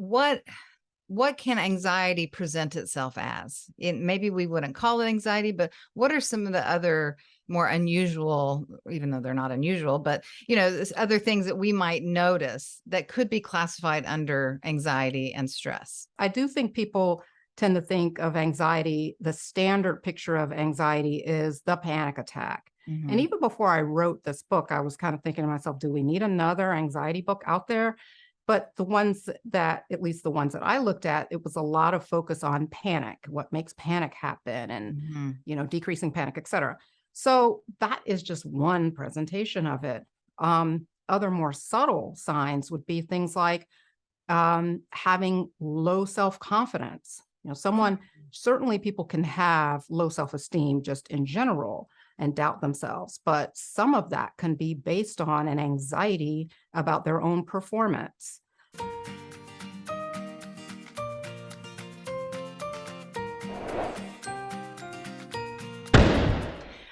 what can anxiety present itself as? Maybe we wouldn't call it anxiety, but what are some of the other more unusual, even though they're not unusual, but there's other things that we might notice that could be classified under anxiety and stress? I do think people tend to think of anxiety, the standard picture of anxiety is the panic attack. And Mhm. even before I wrote this book, I was kind of thinking to myself, do we need another anxiety book out there? But the ones that, at least the ones that I looked at, it was a lot of focus on panic, what makes panic happen and, Mhm. decreasing panic, et cetera. So that is just one presentation of it. Other more subtle signs would be things like having low self-confidence. Someone, certainly people can have low self-esteem just in general and doubt themselves, but some of that can be based on an anxiety about their own performance.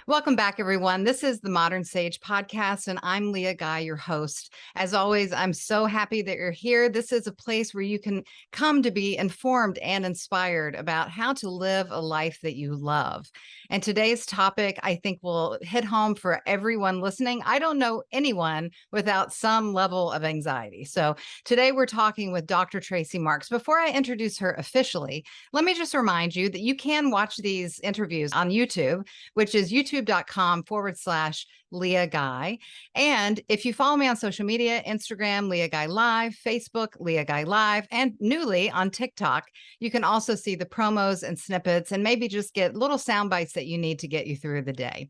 Welcome back, everyone. This is the Modern Sage podcast, and I'm Leah Guy, your host. As always, I'm so happy that you're here. This is a place where you can come to be informed and inspired about how to live a life that you love. And today's topic, I think, will hit home for everyone listening. I don't know anyone without some level of anxiety. So today we're talking with Dr. Tracey Marks. Before I introduce her officially, let me just remind you that you can watch these interviews on YouTube, which is youtube.com/Leah Guy. And if you follow me on social media, Instagram, Leah Guy Live, Facebook, Leah Guy Live, and newly on TikTok, you can also see the promos and snippets and maybe just get little sound bites that you need to get you through the day.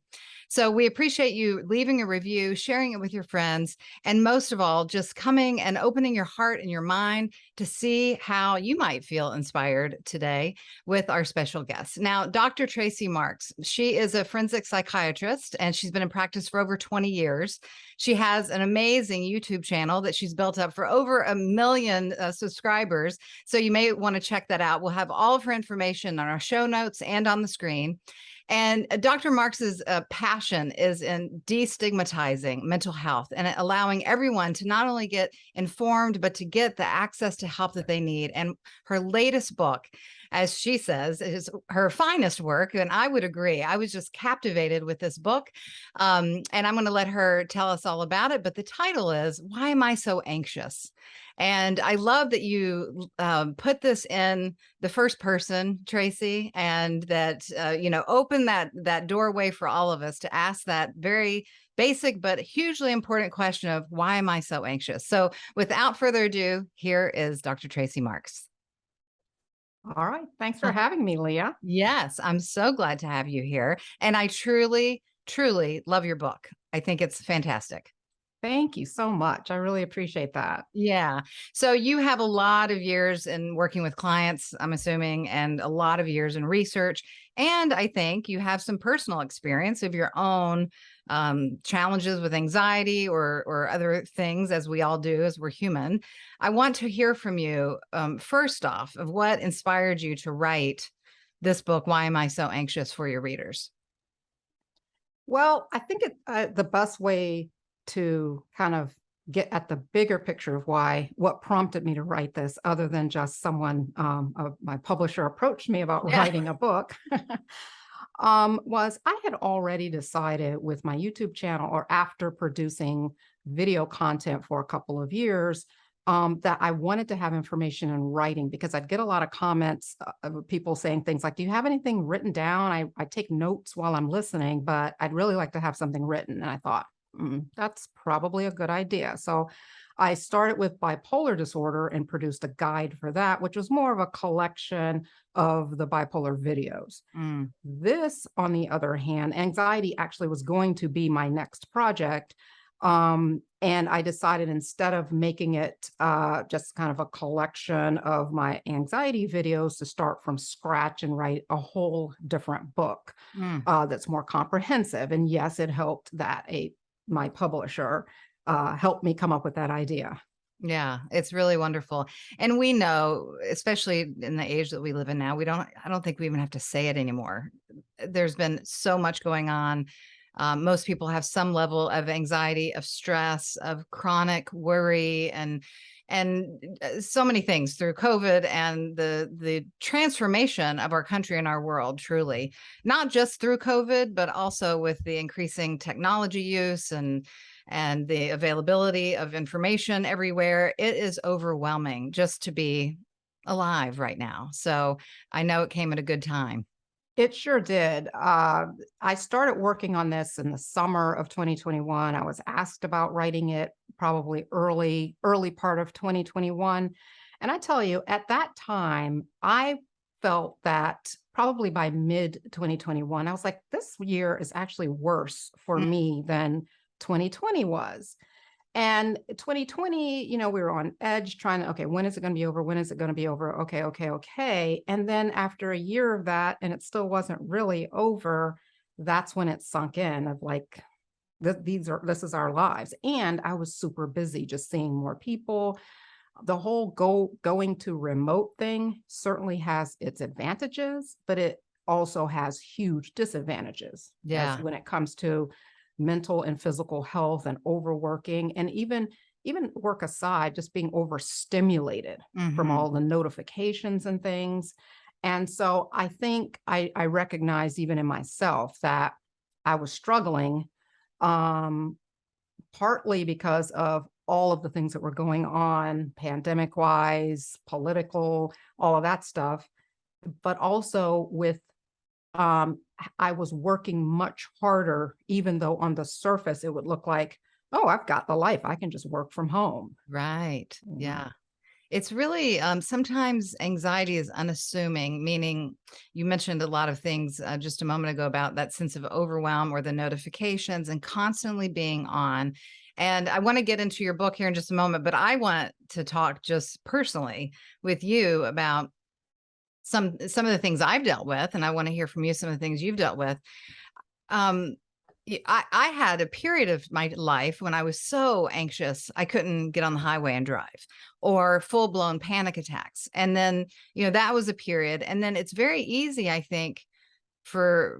So we appreciate you leaving a review, sharing it with your friends, and most of all, just coming and opening your heart and your mind to see how you might feel inspired today with our special guest. Now, Dr. Tracey Marks, she is a forensic psychiatrist and she's been in practice for over 20 years. She has an amazing YouTube channel that she's built up for over 1 million subscribers. So you may want to check that out. We'll have all of her information on our show notes and on the screen. And Dr. Marks's passion is in destigmatizing mental health and allowing everyone to not only get informed, but to get the access to help that they need. And her latest book, as she says, is her finest work. And I would agree. I was just captivated with this book. And I'm going to let her tell us all about it. But the title is Why Am I So Anxious? And I love that you put this in the first person, Tracey, and that, open that doorway for all of us to ask that very basic but hugely important question of why am I so anxious? So without further ado, here is Dr. Tracey Marks. All right. Thanks for having me, Leah. Yes, I'm so glad to have you here. And I truly, truly love your book. I think it's fantastic. Thank you so much. I really appreciate that. Yeah. So you have a lot of years in working with clients, I'm assuming, and a lot of years in research. And I think you have some personal experience of your own challenges with anxiety or other things, as we all do, as we're human. I want to hear from you, first off, of what inspired you to write this book, Why Am I So Anxious, for your readers? Well, I think the best way to kind of get at the bigger picture of what prompted me to write this, other than just someone, my publisher approached me about Yeah. writing a book, was I had already decided with my YouTube channel, or after producing video content for a couple of years, that I wanted to have information in writing, because I'd get a lot of comments of people saying things like, do you have anything written down? I take notes while I'm listening, but I'd really like to have something written. And I thought, that's probably a good idea. So I started with bipolar disorder and produced a guide for that, which was more of a collection of the bipolar videos. Mm. This, on the other hand, anxiety actually was going to be my next project. And I decided, instead of making it just kind of a collection of my anxiety videos, to start from scratch and write a whole different book Mm. that's more comprehensive. And yes, it helped that my publisher helped me come up with that idea. Yeah, it's really wonderful. And we know, especially in the age that we live in now, I don't think we even have to say it anymore. There's been so much going on. Most people have some level of anxiety, of stress, of chronic worry. And, so many things through COVID and the transformation of our country and our world, truly, not just through COVID, but also with the increasing technology use and the availability of information everywhere. It is overwhelming just to be alive right now. So I know it came at a good time. It sure did. I started working on this in the summer of 2021. I was asked about writing it probably early part of 2021. And I tell you, at that time, I felt that probably by mid 2021, I was like, this year is actually worse for Mm. me than 2020 was. And 2020, we were on edge trying to, okay, when is it going to be over? When is it going to be over? Okay, okay, okay. And then after a year of that, and it still wasn't really over, that's when it sunk in of like, this is our lives. And I was super busy just seeing more people. The whole going to remote thing certainly has its advantages, but it also has huge disadvantages as Yeah. when it comes to mental and physical health and overworking, and even work aside, just being overstimulated from Hmm. all the notifications and things. And so I think I recognize even in myself that I was struggling, um, partly because of all of the things that were going on, pandemic wise, political, all of that stuff, but also with I was working much harder, even though on the surface it would look like, oh, I've got the life. I can just work from home. Right. You know? Yeah. It's really sometimes anxiety is unassuming, meaning you mentioned a lot of things just a moment ago about that sense of overwhelm or the notifications and constantly being on. And I want to get into your book here in just a moment, but I want to talk just personally with you about some of the things I've dealt with, and I want to hear from you some of the things you've dealt with. Um, I had a period of my life when I was so anxious, I couldn't get on the highway and drive, or full blown panic attacks. And then, that was a period. And then it's very easy, I think, for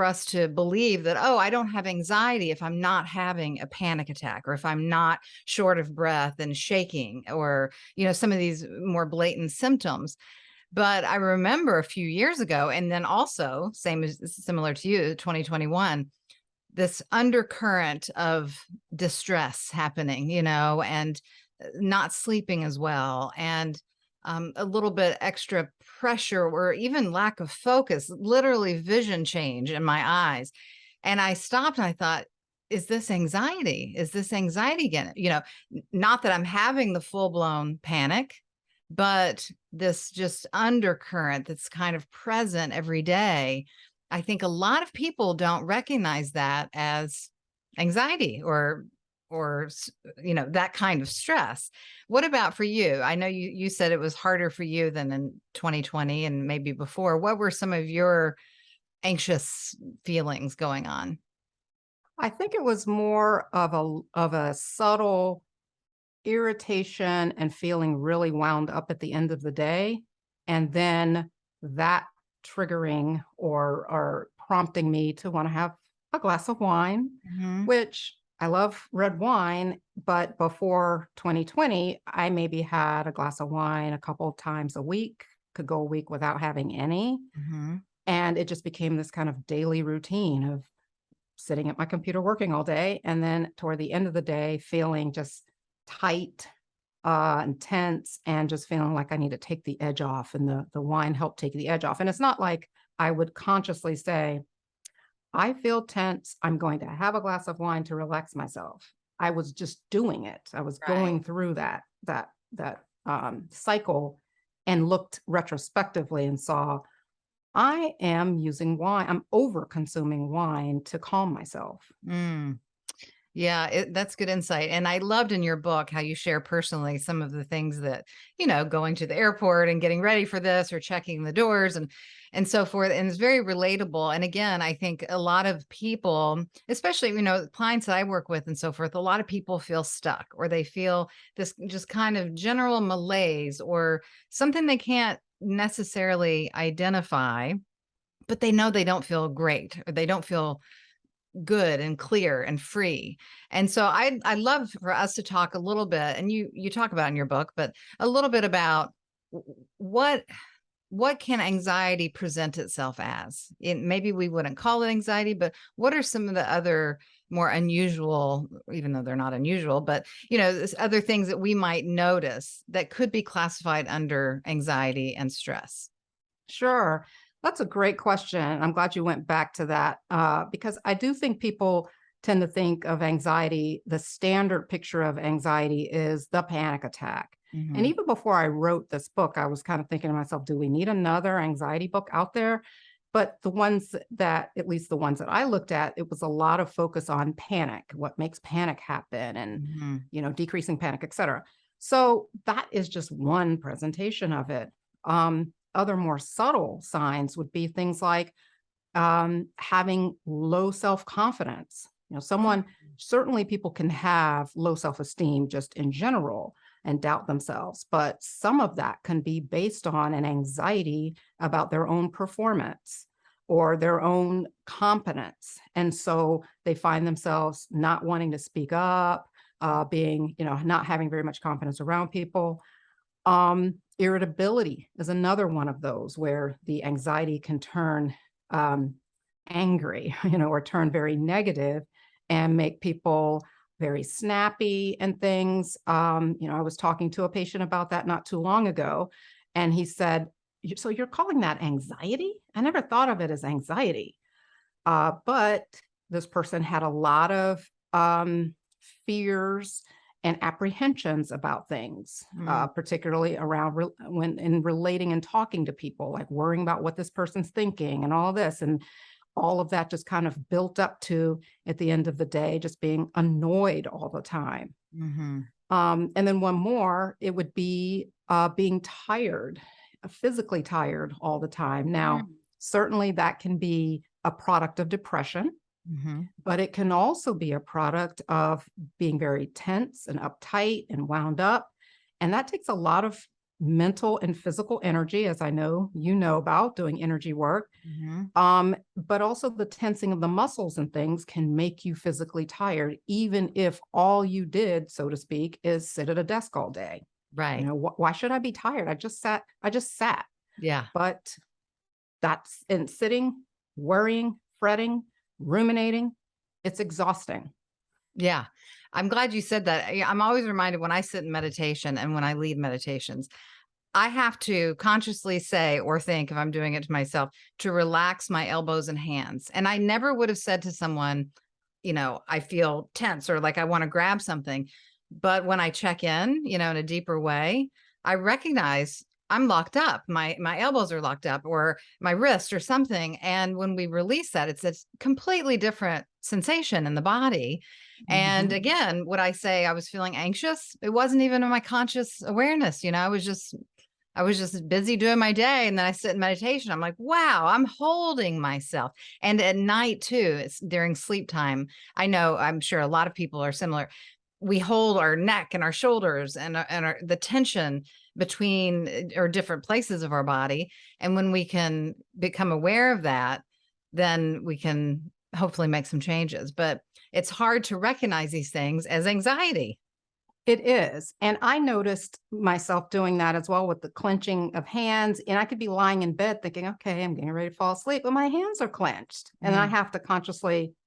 us to believe that, oh, I don't have anxiety if I'm not having a panic attack, or if I'm not short of breath and shaking, or, some of these more blatant symptoms. But I remember a few years ago, and then also similar to you, 2021, this undercurrent of distress happening, and not sleeping as well, and a little bit extra pressure or even lack of focus, literally vision change in my eyes. And I stopped and I thought, is this anxiety? Is this anxiety again? Not that I'm having the full blown panic, but this just undercurrent that's kind of present every day. I think a lot of people don't recognize that as anxiety or that kind of stress. What about for you? I know you said it was harder for you than in 2020 and maybe before. What were some of your anxious feelings going on? I think it was more of a subtle irritation and feeling really wound up at the end of the day. And then that triggering or prompting me to want to have a glass of wine, Mhm. which I love red wine. But before 2020, I maybe had a glass of wine a couple of times a week, could go a week without having any. Mhm. And it just became this kind of daily routine of sitting at my computer working all day. And then toward the end of the day, feeling just tight, and tense, and just feeling like I need to take the edge off. And the wine helped take the edge off. And it's not like I would consciously say, I feel tense. I'm going to have a glass of wine to relax myself. I was just doing it. I was Right. going through that cycle, and looked retrospectively and saw I am using wine. I'm over consuming wine to calm myself. Mm. Yeah, that's good insight. And I loved in your book how you share personally some of the things that, going to the airport and getting ready for this or checking the doors and so forth. And it's very relatable. And again, I think a lot of people, especially, clients that I work with and so forth, a lot of people feel stuck, or they feel this just kind of general malaise or something they can't necessarily identify, but they know they don't feel great, or they don't feel good and clear and free. And so I'd love for us to talk a little bit, and you talk about in your book, but a little bit about what can anxiety present itself as? Maybe we wouldn't call it anxiety, but what are some of the other more unusual, even though they're not unusual, but other things that we might notice that could be classified under anxiety and stress? Sure. That's a great question. I'm glad you went back to that because I do think people tend to think of anxiety, the standard picture of anxiety is the panic attack. And Mhm. even before I wrote this book, I was kind of thinking to myself, do we need another anxiety book out there? But the ones that, at least the ones that I looked at, it was a lot of focus on panic, what makes panic happen and, Mhm. decreasing panic, et cetera. So that is just one presentation of it. Other more subtle signs would be things like having low self-confidence. Someone, certainly people can have low self-esteem just in general and doubt themselves, but some of that can be based on an anxiety about their own performance or their own competence. And so they find themselves not wanting to speak up, being, not having very much confidence around people. Irritability is another one of those where the anxiety can turn um, angry, or turn very negative and make people very snappy and things. I was talking to a patient about that not too long ago, and he said, "So you're calling that anxiety? I never thought of it as anxiety." But this person had a lot of fears and apprehensions about things, Mm. particularly around when in relating and talking to people, like worrying about what this person's thinking and all this. And all of that just kind of built up to, at the end of the day, just being annoyed all the time. Mhm. And then one more, it would be being tired, physically tired all the time. Now, Mm. certainly that can be a product of depression, Mhm. but it can also be a product of being very tense and uptight and wound up. And that takes a lot of mental and physical energy, as I know you know about doing energy work. Mhm. But also the tensing of the muscles and things can make you physically tired, even if all you did, so to speak, is sit at a desk all day. Right. Why should I be tired? I just sat. Yeah. But that's in sitting, worrying, fretting, ruminating. It's exhausting. Yeah. I'm glad you said that. I'm always reminded when I sit in meditation and when I lead meditations, I have to consciously say or think, if I'm doing it to myself, to relax my elbows and hands. And I never would have said to someone, I feel tense or like I want to grab something. But when I check in, in a deeper way, I recognize I'm locked up. My elbows are locked up or my wrist or something. And when we release that, it's a completely different sensation in the body. And Mhm. again, would I say I was feeling anxious? It wasn't even in my conscious awareness. I was just busy doing my day. And then I sit in meditation. I'm like, wow, I'm holding myself. And at night too, it's during sleep time. I'm sure a lot of people are similar. We hold our neck and our shoulders and the tension between or different places of our body. And when we can become aware of that, then we can hopefully make some changes. But it's hard to recognize these things as anxiety. It is. And I noticed myself doing that as well with the clenching of hands. And I could be lying in bed thinking, okay, I'm getting ready to fall asleep, but my hands are clenched. And then Mm.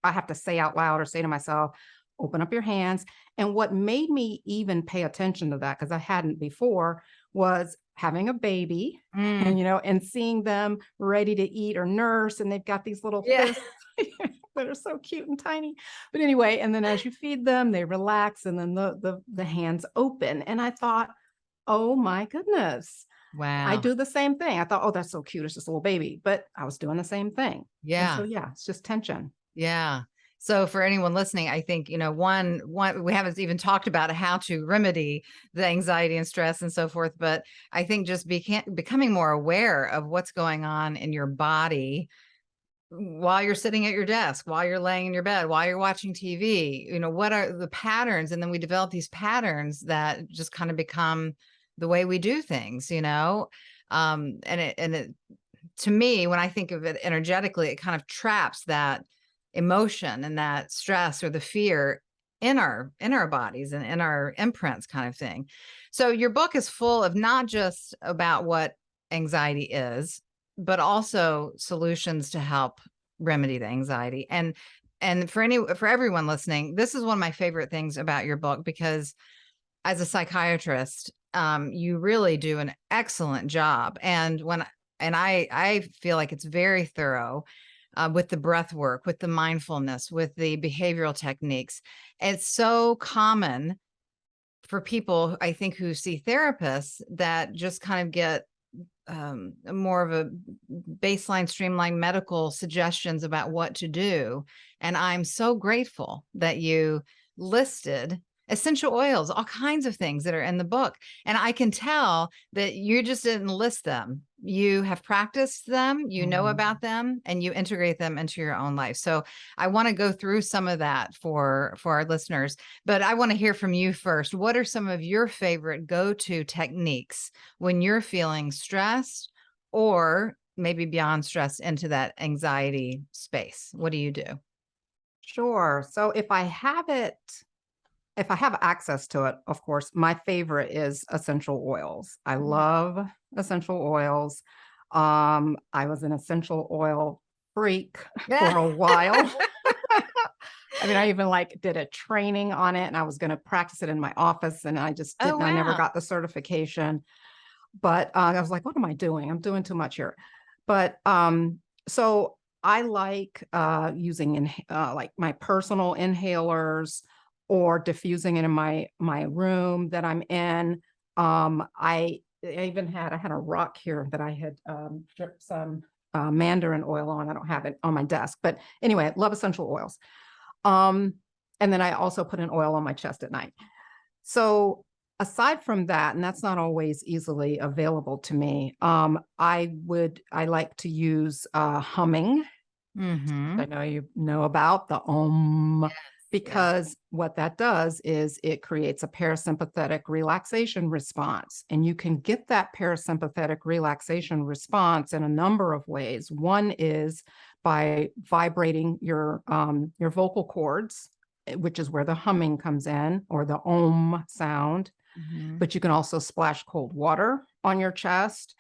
I have to say out loud or say to myself, open up your hands. And what made me even pay attention to that, because I hadn't before, was having a baby Mm. and, and seeing them ready to eat or nurse. And they've got these little Yeah. fists that are so cute and tiny. But anyway, and then as you feed them, they relax and then the hands open. And I thought, oh my goodness, I Wow. do the same thing. I thought, oh, that's so cute. It's just a little baby. But I was doing the same thing. And so Yeah. yeah, it's just tension. Yeah. So for anyone listening, I think, one we haven't even talked about how to remedy the anxiety and stress and so forth, but I think just becoming more aware of what's going on in your body while you're sitting at your desk, while you're laying in your bed, while you're watching TV, what are the patterns? And then we develop these patterns that just kind of become the way we do things. And it to me, when I think of it energetically, it kind of traps that emotion and that stress or the fear in our bodies and in our imprints kind of thing. So your book is full of not just about what anxiety is, but also solutions to help remedy the anxiety. And for everyone listening, this is one of my favorite things about your book, because as a psychiatrist, you really do an excellent job. And I feel like it's very thorough, with the breath work, with the mindfulness, with the behavioral techniques. It's so common for people, I think, who see therapists that just kind of get more of a baseline, streamlined medical suggestions about what to do. And I'm so grateful that you listed essential oils, all kinds of things that are in the book. And I can tell that you just didn't list them. You have practiced them, you know about them, and you integrate them into your own life. So I want to go through some of that for our listeners, but I want to hear from you first. What are some of your favorite go-to techniques when you're feeling stressed, or maybe beyond stress, into that anxiety space? What do you do? Sure. So if I have access to it, of course, my favorite is essential oils. I love essential oils. I was an essential oil freak for a while. I mean, I even did a training on it, and I was going to practice it in my office, and I just didn't. Oh, I never wow. got the certification, but I was like, what am I doing? I'm doing too much here. But so I like using like my personal inhalers, or diffusing it in my room that I'm in. I had a rock here that I had dripped some mandarin oil on. I don't have it on my desk, but anyway, I love essential oils. And then I also put an oil on my chest at night. So aside from that, and that's not always easily available to me, I like to use humming. I know you know about the Yes, because what that does is it creates a parasympathetic relaxation response. And you can get that parasympathetic relaxation response in a number of ways. One is by vibrating your vocal cords, which is where the humming comes in, or the sound. But you can also splash cold water on your chest,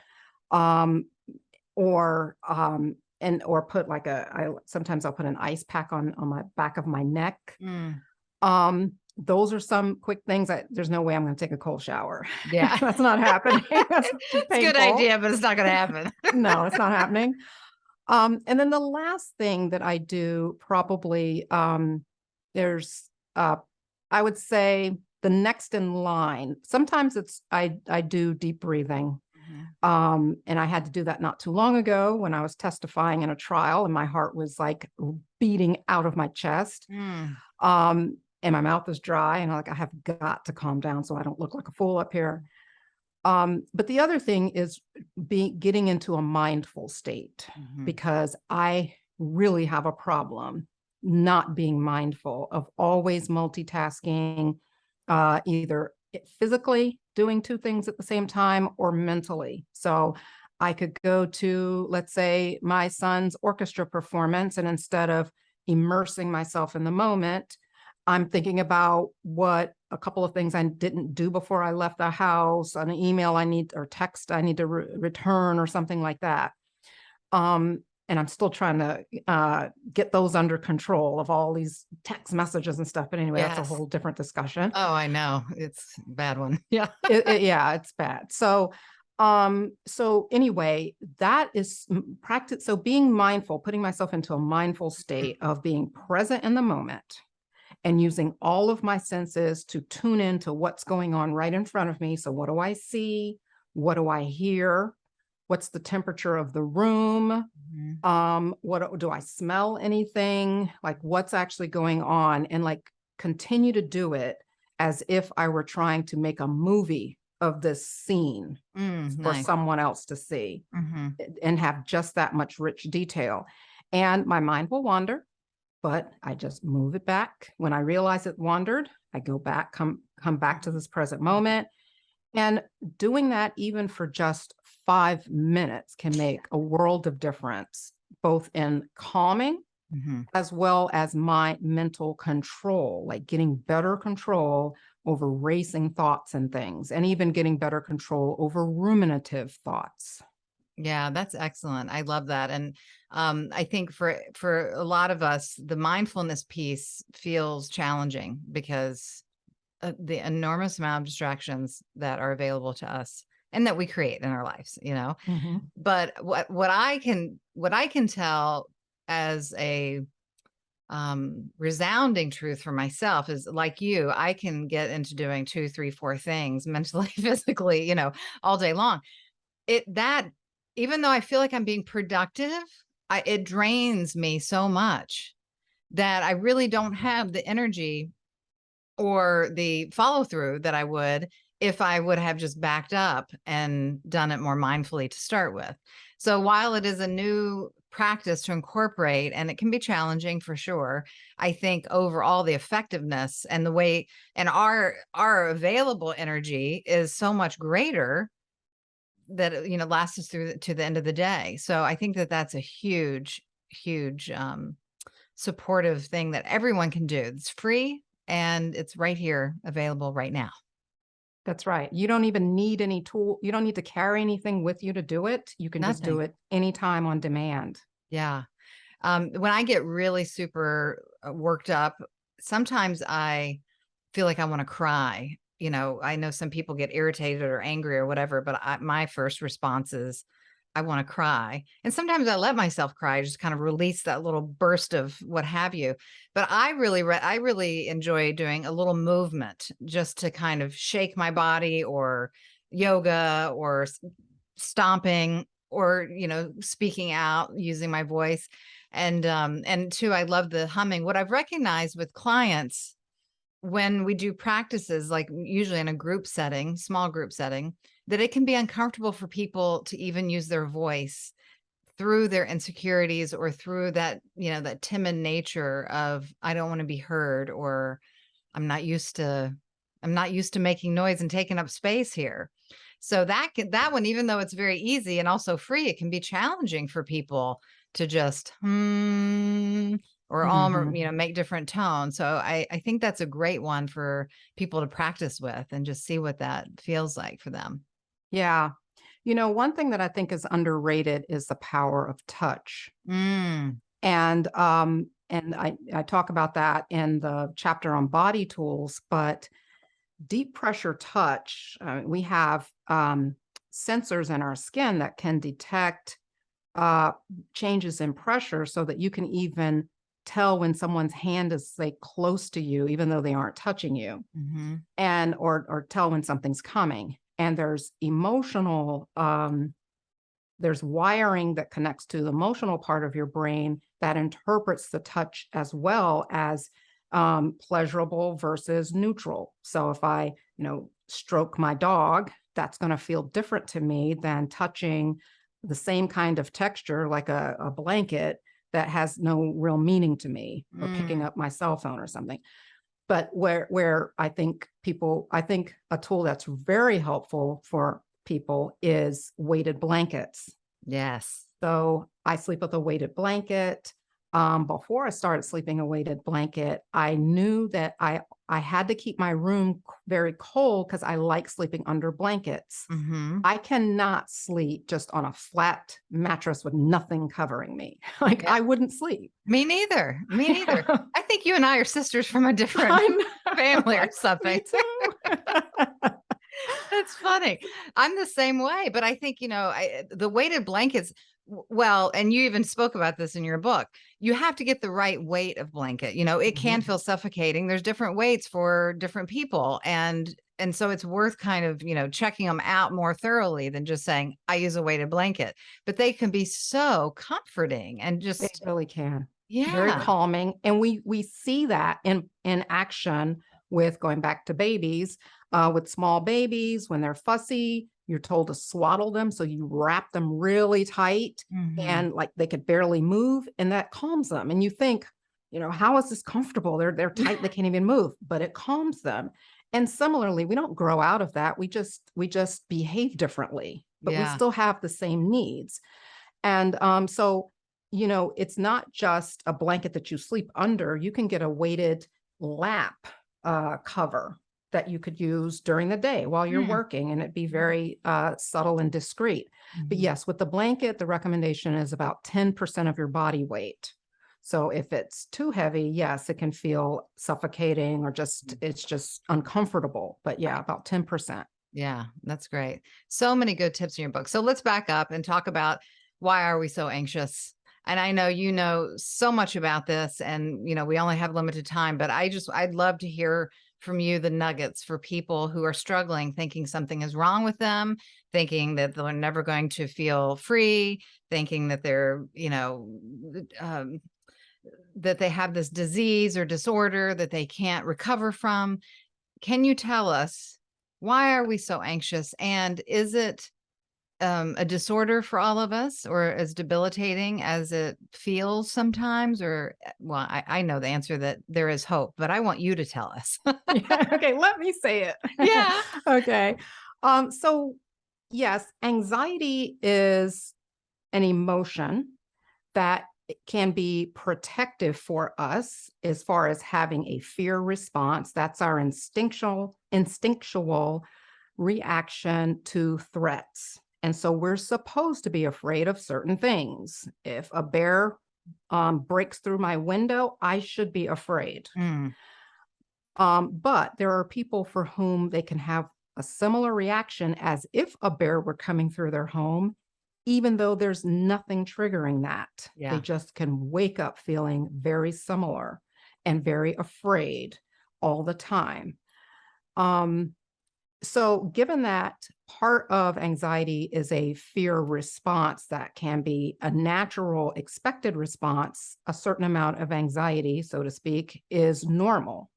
or put sometimes I'll put an ice pack on my back of my neck. Those are some quick things. There's no way I'm going to take a cold shower. Yeah. That's not happening. That's too It's a painful. good idea, but it's not going to happen. No, it's not happening. And then the last thing that I do, probably, there's, I would say the next in line. Sometimes I do deep breathing. And I had to do that not too long ago when I was testifying in a trial, and my heart was like beating out of my chest. And my mouth is dry, and I have got to calm down so I don't look like a fool up here. But the other thing is getting into a mindful state, because I really have a problem not being mindful, of always multitasking, either physically doing two things at the same time, or mentally. So I could go to, let's say, my son's orchestra performance, and instead of immersing myself in the moment, I'm thinking about what a couple of things I didn't do before I left the house, an email or text I need to return, or something like that. And I'm still trying to get those under control, of all these text messages and stuff. But anyway, that's a whole different discussion. Oh, I know. It's a bad one. Yeah. Yeah, it's bad. So anyway, that is practice. So being mindful, putting myself into a mindful state of being present in the moment, and using all of my senses to tune into what's going on right in front of me. So what do I see? What do I hear? What's the temperature of the room? What do I smell? Anything? Like, what's actually going on? And continue to do it as if I were trying to make a movie of this scene for someone else to see, and have just that much rich detail. And my mind will wander, but I just move it back. When I realize it wandered, I go back, come back to this present moment. And doing that, even for just 5 minutes, can make a world of difference, both in calming Mhm. as well as my mental control, like getting better control over racing thoughts and things, and even getting better control over ruminative thoughts. Yeah, that's excellent. I love that. And I think for a lot of us, the mindfulness piece feels challenging because the enormous amount of distractions that are available to us and that we create in our lives, you know. Mhm. But what I can tell as a resounding truth for myself is like you, I can get into doing two, three, four things mentally, physically, you know, all day long. That even though I feel like I'm being productive, it drains me so much that I really don't have the energy or the follow through that I would if I would have just backed up and done it more mindfully to start with. So while it is a new practice to incorporate and it can be challenging for sure, I think overall the effectiveness and the way and our available energy is so much greater that you know lasts us through to the end of the day. So I think that that's a huge supportive thing that everyone can do. It's free and it's right here available right now. That's right. You don't even need any tool. You don't need to carry anything with you to do it. You can just do Nothing. it anytime on demand. Yeah. When I get really super worked up, sometimes I feel like I want to cry. You know, I know some people get irritated or angry or whatever, but my first response is I want to cry. And sometimes I let myself cry, just kind of release that little burst of what have you. But I really enjoy doing a little movement just to kind of shake my body or yoga or stomping or, you know, speaking out using my voice. And two, I love the humming. What I've recognized with clients when we do practices, like usually in a group setting, small group setting, that it can be uncomfortable for people to even use their voice through their insecurities or through that, you know, that timid nature of, I don't want to be heard, or I'm not used to, I'm not used to making noise and taking up space here. So that one, even though it's very easy and also free, it can be challenging for people to just or Mhm. you know, make different tones. So I think that's a great one for people to practice with and just see what that feels like for them. Yeah. You know, one thing that I think is underrated is the power of touch. Mm, And I talk about that in the chapter on body tools, but deep pressure touch, we have sensors in our skin that can detect uh, changes in pressure so that you can even tell when someone's hand is like close to you, even though they aren't touching you, mhm, and or tell when something's coming. And there's emotional there's wiring that connects to the emotional part of your brain that interprets the touch as well as pleasurable versus neutral. So if I, you know, stroke my dog, that's going to feel different to me than touching the same kind of texture, like a blanket that has no real meaning to me, or picking mm, up my cell phone or something. But where I think a tool that's very helpful for people is weighted blankets. yes. So I sleep with a weighted blanket. Before I started sleeping a weighted blanket, I knew that I had to keep my room very cold because I like sleeping under blankets. Mhm. I cannot sleep just on a flat mattress with nothing covering me. Like Yeah. I wouldn't sleep. Me neither. Me neither. I think you and I are sisters from a different I family know. or something. Me too. That's funny. I'm the same way, but I think, you know, the weighted blankets, well, and you even spoke about this in your book. You have to get the right weight of blanket. You know, it can Mhm. feel suffocating. There's different weights for different people, and so it's worth kind of, you know, checking them out more thoroughly than just saying I use a weighted blanket. But they can be so comforting and They just really can. Very yeah. calming, and we see that in action with going back to babies, with small babies, when they're fussy, you're told to swaddle them, so you wrap them really tight Mhm. and, like, they could barely move, and that calms them, and you think, you know, "How is this comfortable? They're tight, they can't even move," but it calms them, and similarly, we don't grow out of that, we just behave differently, but we Yeah. still have the same needs, and, so it's not just a blanket that you sleep under. You can get a weighted lap cover that you could use during the day while you're working, and it'd be very subtle and discreet. But yes, with the blanket, the recommendation is about 10% of your body weight. So if it's too heavy, yes, it can feel suffocating or it's just uncomfortable. But yeah, about 10%. Yeah, that's great. So many good tips in your book. So let's back up and talk about why are we so anxious? And I know you know so much about this, and we only have limited time, but I'd love to hear from you the nuggets for people who are struggling, thinking something is wrong with them, thinking that they're never going to feel free, thinking that they're, that they have this disease or disorder that they can't recover from. Can you tell us, why are we so anxious? And is it a disorder for all of us, or as debilitating as it feels sometimes? Or, well, I know the answer, that there is hope, but I want you to tell us. Yeah, okay, let me say it. Yeah. Okay. So yes, anxiety is an emotion that can be protective for us as far as having a fear response. That's our instinctual reaction to threats. And so we're supposed to be afraid of certain things. If a bear breaks through my window, I should be afraid. But there are people for whom they can have a similar reaction as if a bear were coming through their home, even though there's nothing triggering that. Yeah. They just can wake up feeling very similar and very afraid all the time. So given that part of anxiety is a fear response that can be a natural, expected response, a certain amount of anxiety, so to speak, is normal.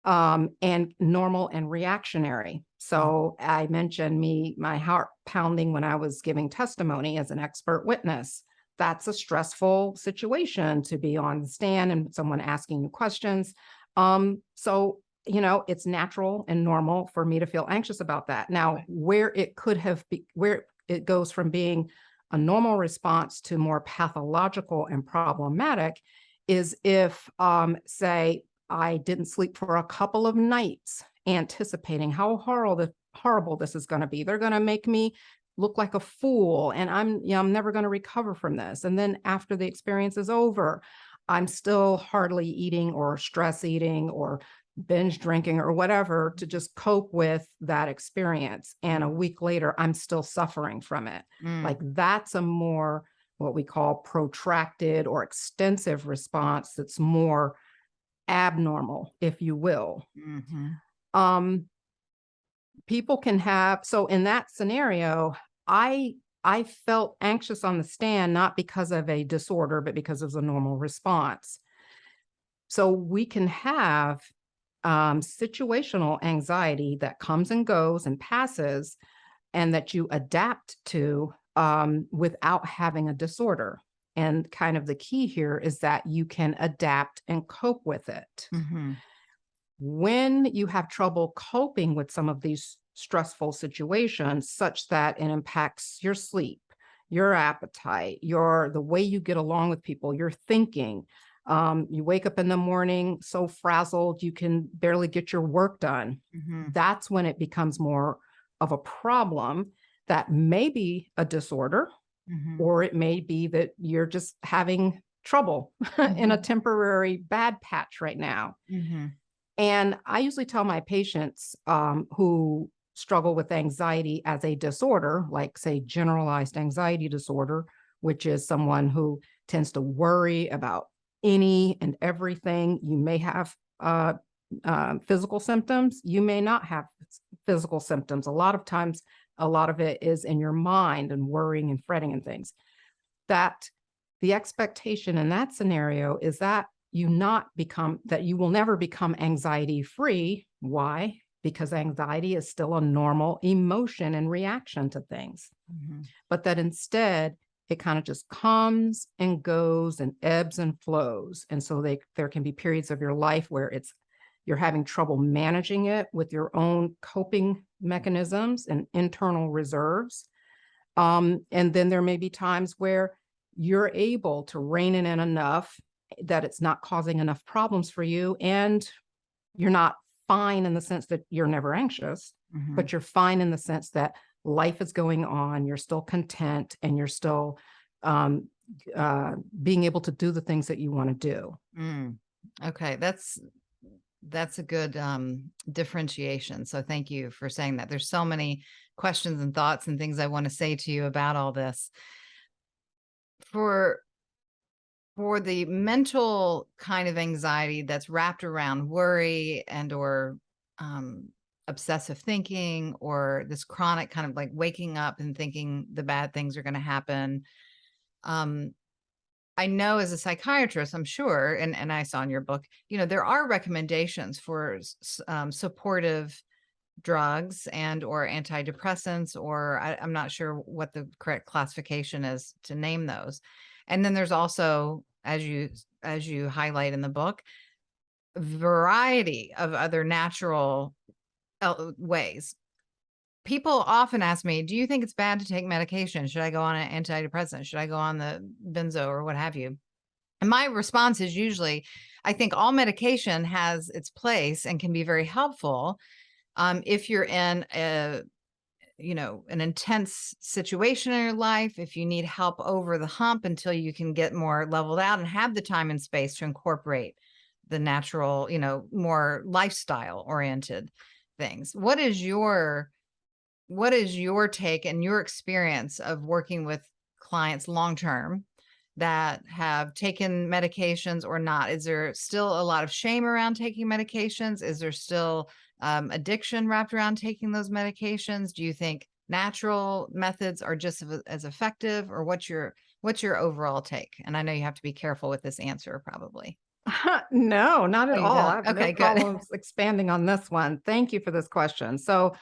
And normal and reactionary. So I mentioned my heart pounding when I was giving testimony as an expert witness. That's a stressful situation to be on the stand and someone asking you questions. So, it's natural and normal for me to feel anxious about that. Now, where it goes from being a normal response to more pathological and problematic is if, say, I didn't sleep for a couple of nights anticipating how horrible this is going to be. They're going to make me look like a fool, and I'm never going to recover from this. And then after the experience is over, I'm still hardly eating or stress eating or binge drinking or whatever to just cope with that experience. And a week later, I'm still suffering from it. Like that's a more what we call protracted or extensive response that's more abnormal, if you will. People can have, so in that scenario, I felt anxious on the stand, not because of a disorder, but because of a normal response. So we can have situational anxiety that comes and goes and passes, and that you adapt to without having a disorder. And kind of the key here is that you can adapt and cope with it. When you have trouble coping with some of these stressful situations, such that it impacts your sleep, your appetite, the way you get along with people, your thinking, you wake up in the morning so frazzled you can barely get your work done. That's when it becomes more of a problem that may be a disorder, or it may be that you're just having trouble in a temporary bad patch right now. And I usually tell my patients who struggle with anxiety as a disorder, like say generalized anxiety disorder, which is someone who tends to worry about any and everything. You may have physical symptoms. You may not have physical symptoms. A lot of times, a lot of it is in your mind and worrying and fretting and things. That the expectation in that scenario is that you will never become anxiety free. Why? Because anxiety is still a normal emotion and reaction to things. But that instead, it kind of just comes and goes and ebbs and flows. And so there can be periods of your life where you're having trouble managing it with your own coping mechanisms and internal reserves. And then there may be times where you're able to rein it in enough that it's not causing enough problems for you. And you're not fine in the sense that you're never anxious, Mhm. but you're fine in the sense that life is going on, you're still content, and you're still um, being able to do the things that you want to do. Mm. Okay, that's a good differentiation. So thank you for saying that. There's so many questions and thoughts and things I want to say to you about all this. For the mental kind of anxiety that's wrapped around worry and or um, obsessive thinking, or this chronic kind of like waking up and thinking the bad things are going to happen. I know as a psychiatrist, I'm sure, and I saw in your book, there are recommendations for supportive drugs and or antidepressants, or I'm not sure what the correct classification is to name those. And then there's also, as you highlight in the book, variety of other natural ways. People often ask me, do you think it's bad to take medication? Should I go on an antidepressant? Should I go on the benzo or what have you? And my response is usually, I think all medication has its place and can be very helpful. If you're in an intense situation in your life, if you need help over the hump until you can get more leveled out and have the time and space to incorporate the natural, more lifestyle oriented things. What is your take and your experience of working with clients long term that have taken medications or not? Is there still a lot of shame around taking medications? Is there still addiction wrapped around taking those medications? Do you think natural methods are just as effective, or what's your overall take? And I know you have to be careful with this answer, probably. No, not Oh, at you all. I don't? have no Okay, good. problems expanding on this one. Thank you for this question. So,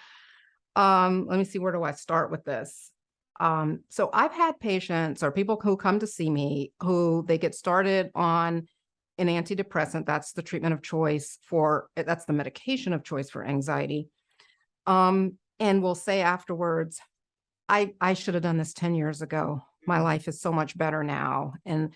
let me see, where do I start with this? So I've had patients or people who come to see me who they get started on an antidepressant. That's the treatment of choice that's the medication of choice for anxiety. And will say afterwards, I should have done this 10 years ago. My life is so much better now. And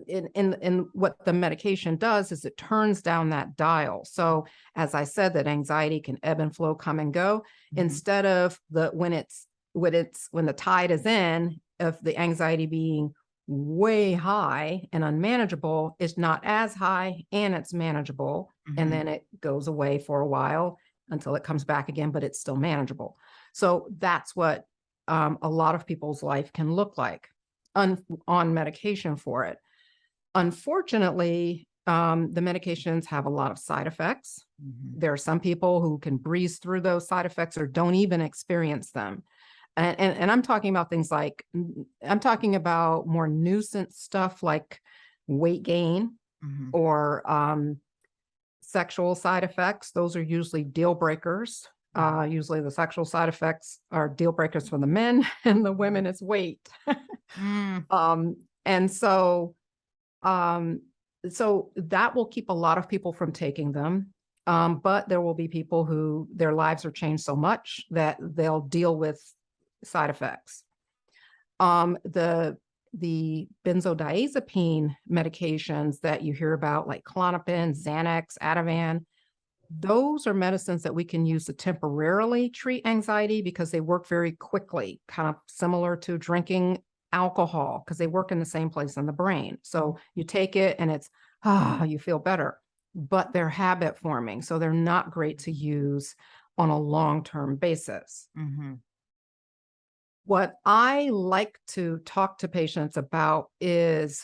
in what the medication does is it turns down that dial. So as I said, that anxiety can ebb and flow, come and go. Mhm. Instead of when the tide is in, of the anxiety being way high and unmanageable, is not as high and it's manageable. And Mhm. then it goes away for a while until it comes back again, but it's still manageable. So that's what a lot of people's life can look like on medication for it. Unfortunately, the medications have a lot of side effects. Mhm. There are some people who can breeze through those side effects or don't even experience them. And I'm talking about things like, I'm talking about more nuisance stuff like weight gain Mhm. or sexual side effects. Those are usually deal breakers. Usually the sexual side effects are deal breakers for the men, and the women is weight. Mm. And um, so that will keep a lot of people from taking them. But there will be people who their lives are changed so much that they'll deal with side effects. The benzodiazepine medications that you hear about, like Klonopin, Xanax, Ativan, those are medicines that we can use to temporarily treat anxiety because they work very quickly, kind of similar to drinking alcohol, because they work in the same place in the brain. So you take it and it's, you feel better, but they're habit forming. So they're not great to use on a long-term basis. Mhm. What I like to talk to patients about is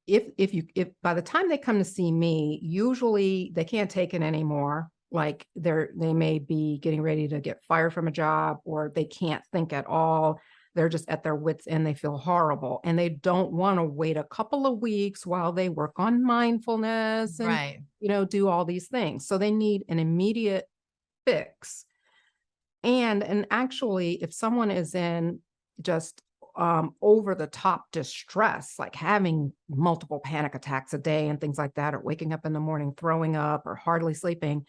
if by the time they come to see me, usually they can't take it anymore. Like they may be getting ready to get fired from a job, or they can't think at all. They're just at their wits' end. They feel horrible, and they don't want to wait a couple of weeks while they work on mindfulness and Right. do all these things. So they need an immediate fix. And actually, if someone is in just over the top distress, like having multiple panic attacks a day and things like that, or waking up in the morning throwing up or hardly sleeping,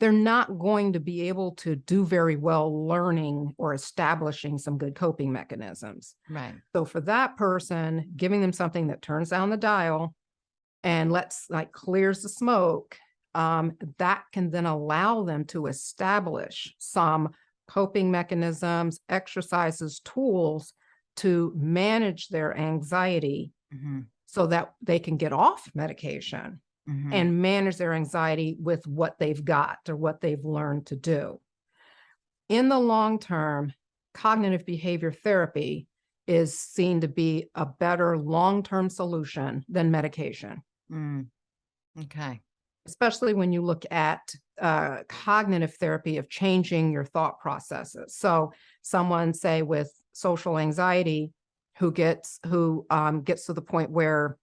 they're not going to be able to do very well learning or establishing some good coping mechanisms. Right. So for that person, giving them something that turns down the dial and clears the smoke, that can then allow them to establish some coping mechanisms, exercises, tools to manage their anxiety so that they can get off medication and manage their anxiety with what they've got or what they've learned to do. In the long term, cognitive behavior therapy is seen to be a better long-term solution than medication. Okay. Especially when you look at cognitive therapy of changing your thought processes. So someone, say, with social anxiety who gets to the point where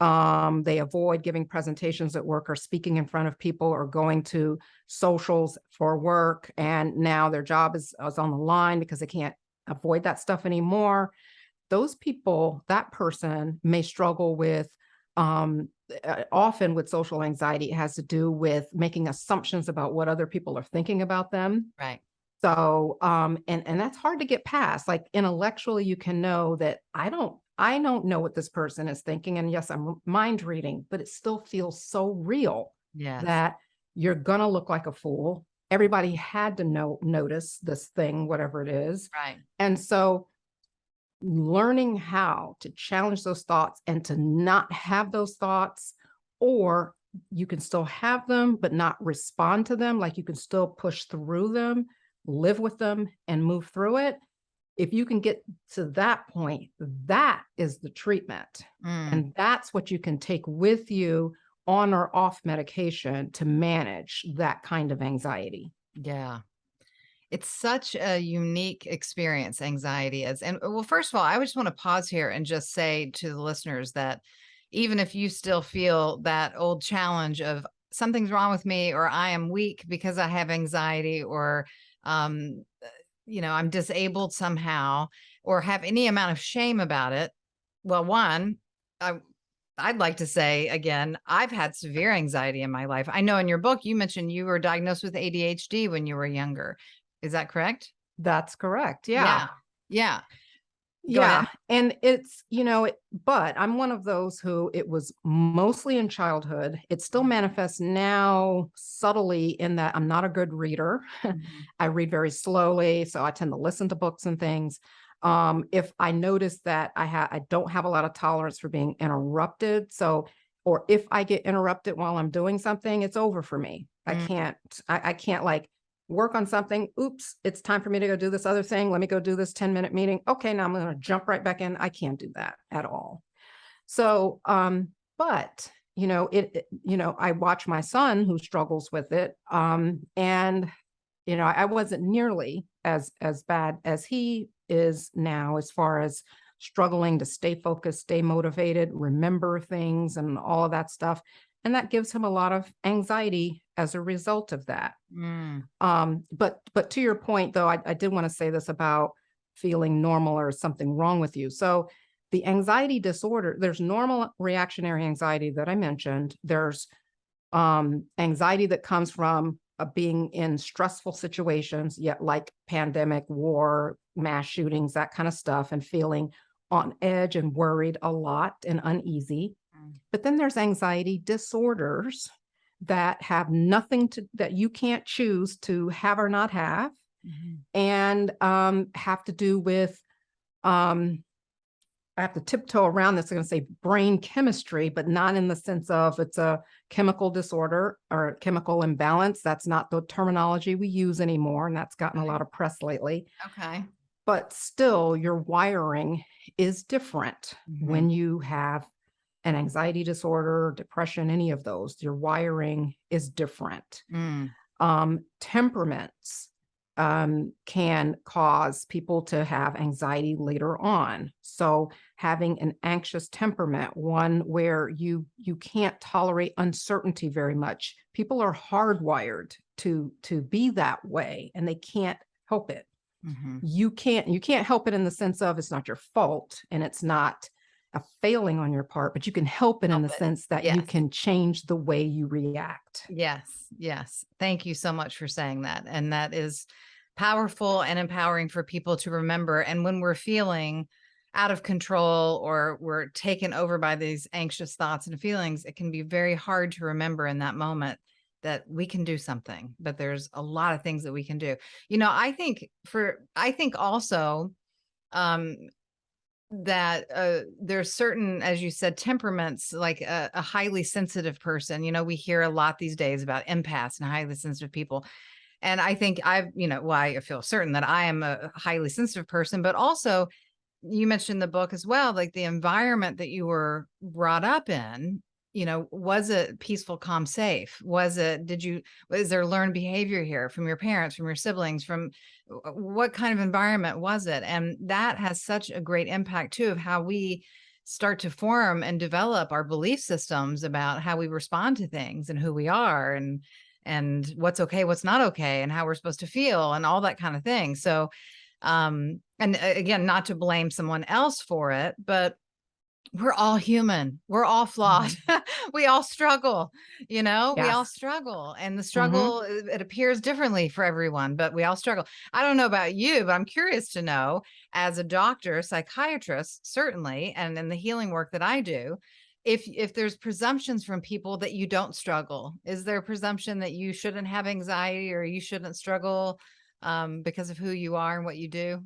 they avoid giving presentations at work or speaking in front of people or going to socials for work, and now their job is on the line because they can't avoid that stuff anymore. Those people, that person may struggle with often with social anxiety, it has to do with making assumptions about what other people are thinking about them. Right. So, and that's hard to get past. Like intellectually, you can know that I don't know what this person is thinking. And yes, I'm mind reading, but it still feels so real that you're going to look like a fool. Everybody had to notice this thing, whatever it is. Right. And so learning how to challenge those thoughts and to not have those thoughts, or you can still have them, but not respond to them. Like you can still push through them, live with them, and move through it. If you can get to that point, that is the treatment. And that's what you can take with you on or off medication to manage that kind of anxiety. Yeah. It's such a unique experience, anxiety is. And well, first of all, I just want to pause here and just say to the listeners that even if you still feel that old challenge of something's wrong with me, or I am weak because I have anxiety, or, I'm disabled somehow, or have any amount of shame about it. Well, one, I'd like to say again, I've had severe anxiety in my life. I know in your book, you mentioned you were diagnosed with ADHD when you were younger. Is that correct? That's correct. Yeah. Yeah. Go Yeah. ahead. And it's, but I'm one of those who it was mostly in childhood. It still manifests now subtly in that I'm not a good reader. I read very slowly, so I tend to listen to books and things. If I notice that I don't have a lot of tolerance for being interrupted. So, or if I get interrupted while I'm doing something, it's over for me. I can't like work on something. Oops, it's time for me to go do this other thing. Let me go do this 10-minute meeting. Okay, now I'm going to jump right back in. I can't do that at all. So, but I watch my son who struggles with it. And I wasn't nearly as bad as he is now, as far as struggling to stay focused, stay motivated, remember things and all of that stuff. And that gives him a lot of anxiety as a result of that. But to your point, though, I did want to say this about feeling normal or something wrong with you. So the anxiety disorder, there's normal reactionary anxiety that I mentioned. There's anxiety that comes from being in stressful situations, yet like pandemic, war, mass shootings, that kind of stuff, and feeling on edge and worried a lot and uneasy. But then there's anxiety disorders that have nothing that you can't choose to have or not have, and have to do with, I have to tiptoe around this. I'm going to say brain chemistry, but not in the sense of it's a chemical disorder or chemical imbalance. That's not the terminology we use anymore, and that's gotten a lot of press lately. Okay. But still, your wiring is different when you have an anxiety disorder, depression, any of those. Your wiring is different. Temperaments can cause people to have anxiety later on. So having an anxious temperament, one where you can't tolerate uncertainty very much. People are hardwired to be that way, and they can't help it. You can't help it in the sense of it's not your fault, and it's not a failing on your part, but you can help it in Help the it. sense that you Yes. can change the way you react. Yes. Yes. Thank you so much for saying that. And that is powerful and empowering for people to remember. And when we're feeling out of control or we're taken over by these anxious thoughts and feelings, it can be very hard to remember in that moment that we can do something, but there's a lot of things that we can do. I think also, um, that there's certain, as you said, temperaments, like a highly sensitive person. We hear a lot these days about empaths and highly sensitive people. And I think I feel certain that I am a highly sensitive person, but also you mentioned the book as well, like the environment that you were brought up in, was it peaceful, calm, safe? Was there learned behavior here from your parents, from your siblings, from what kind of environment was it? And that has such a great impact too of how we start to form and develop our belief systems about how we respond to things and who we are and what's okay, what's not okay, and how we're supposed to feel and all that kind of thing. So and again, not to blame someone else for it, but we're all human. We're all flawed. Mhm. We all struggle, we all Yes. struggle. And the Hmm. struggle, it appears differently for everyone, but we all struggle. I don't know about you, but I'm curious to know, as a doctor, psychiatrist, certainly, and in the healing work that I do, if there's presumptions from people that you don't struggle. Is there a presumption that you shouldn't have anxiety or you shouldn't struggle because of who you are and what you do?